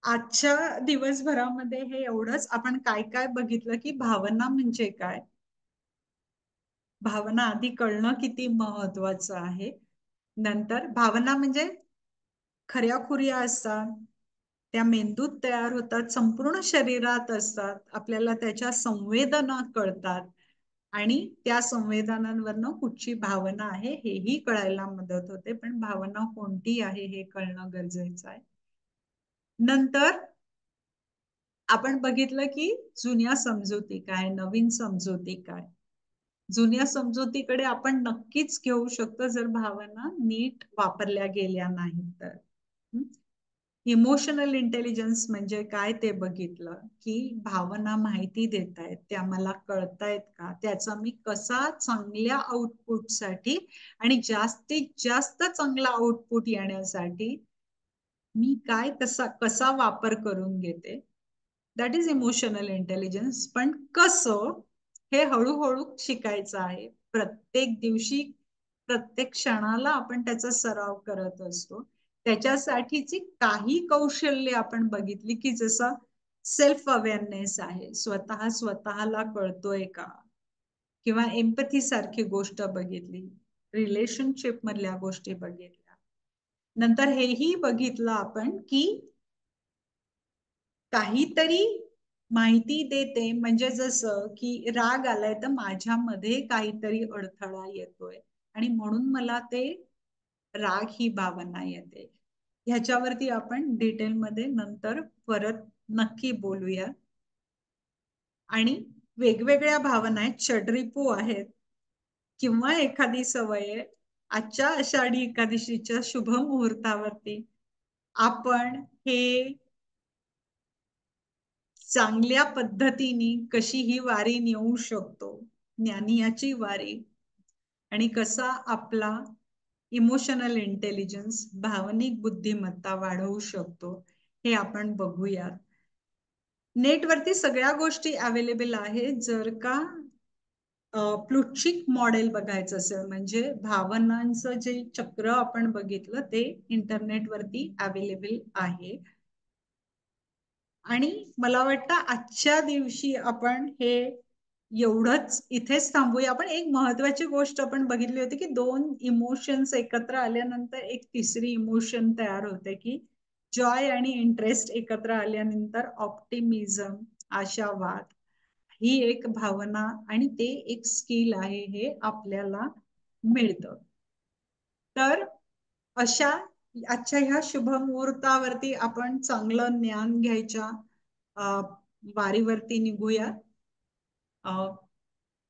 आजच्या दिवसभरामध्ये हे एवढंच. आपण काय काय बघितलं की भावना म्हणजे काय, भावना आधी कळणं किती महत्वाचं आहे. नंतर भावना म्हणजे खऱ्याखुऱ्या असतात, त्या मेंदूत तयार होतात, संपूर्ण शरीरात असतात, आपल्याला त्याच्या संवेदना कळतात आणि त्या संवेदनांवरनं कुठची भावना आहे हेही कळायला मदत होते. पण भावना कोणती आहे हे कळणं गरजेचं आहे. नंतर आपण बघितलं की जुन्या समजुती काय, नवीन समजुती काय. जुन्या समजुतीकडे आपण नक्कीच घेऊ शकतो जर भावना नीट वापरल्या गेल्या नाही तर. इमोशनल इंटेलिजन्स म्हणजे काय ते बघितलं की भावना माहिती देत आहेत, त्या मला कळतायत का, त्याचा मी कसा चांगल्या आउटपुटसाठी आणि जास्तीत जास्त चांगला आउटपुट येण्यासाठी मी काय कसा वापर करून घेते. That is emotional intelligence. पण कसं हे हळूहळू शिकायचं आहे. प्रत्येक दिवशी, प्रत्येक क्षणाला आपण त्याचा सराव करत असतो. त्याच्यासाठीची काही कौशल्य आपण बघितली की जसं सेल्फ अवेअरनेस आहे, स्वतःला कळतोय का, किंवा एम्पथी सारखी गोष्ट बघितली, रिलेशनशिप मधल्या गोष्टी बघितल्या. नंतर हेही बघितलं आपण की काहीतरी माहिती देते, म्हणजे जसं की राग आलाय तर माझ्यामध्ये काहीतरी अडथळा येतोय आणि म्हणून मला ते राग ही भावना येते. ह्याच्यावरती आपण डिटेलमध्ये नंतर परत नक्की बोलूया. आणि वेगवेगळ्या भावना आहेत, षड्रिपू आहेत किंवा एखादी सवय आहे. आजच्या आषाढी एकादशीच्या शुभ मुहूर्तावरती आपण हे चांगल्या पद्धतीने कशी ही वारी नेऊ शकतो, ज्ञानियाची वारी, आणि कसा आपला इमोशनल इंटेलिजन्स, भावनिक बुद्धिमत्ता वाढवू शकतो हे आपण बघूयात. नेटवरती सगळ्या गोष्टी अवेलेबल आहेत. जर का प्लुटचिक मॉडेल बघायचं असेल, म्हणजे भावनांचं जे चक्र आपण बघितलं ते इंटरनेटवरती अवेलेबल आहे. आणि मला वाटतं आजच्या दिवशी आपण हे एवढंच इथेच थांबूया. आपण एक महत्वाची गोष्ट आपण बघितली होती की दोन इमोशन्स एकत्र आल्यानंतर एक तिसरी इमोशन तयार होते की जॉय आणि इंटरेस्ट एकत्र आल्यानंतर ऑप्टिमिझम, आशावाद, ही एक भावना आणि ते एक स्किल आहे हे आपल्याला मिळतं. तर अशा आजच्या ह्या शुभ मुहूर्तावरती आपण चांगलं ज्ञान घ्यायच्या वारीवरती निघूया.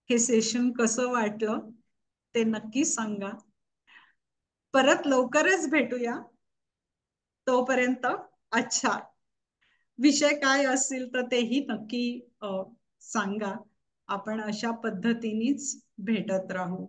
हे सेशन कसं वाटलं ते नक्की सांगा. परत लवकरच भेटूया. तोपर्यंत अच्छा विषय काय असतील तर तेही नक्की सांगा. आपण अशा पद्धतीनेच भेटत राहू.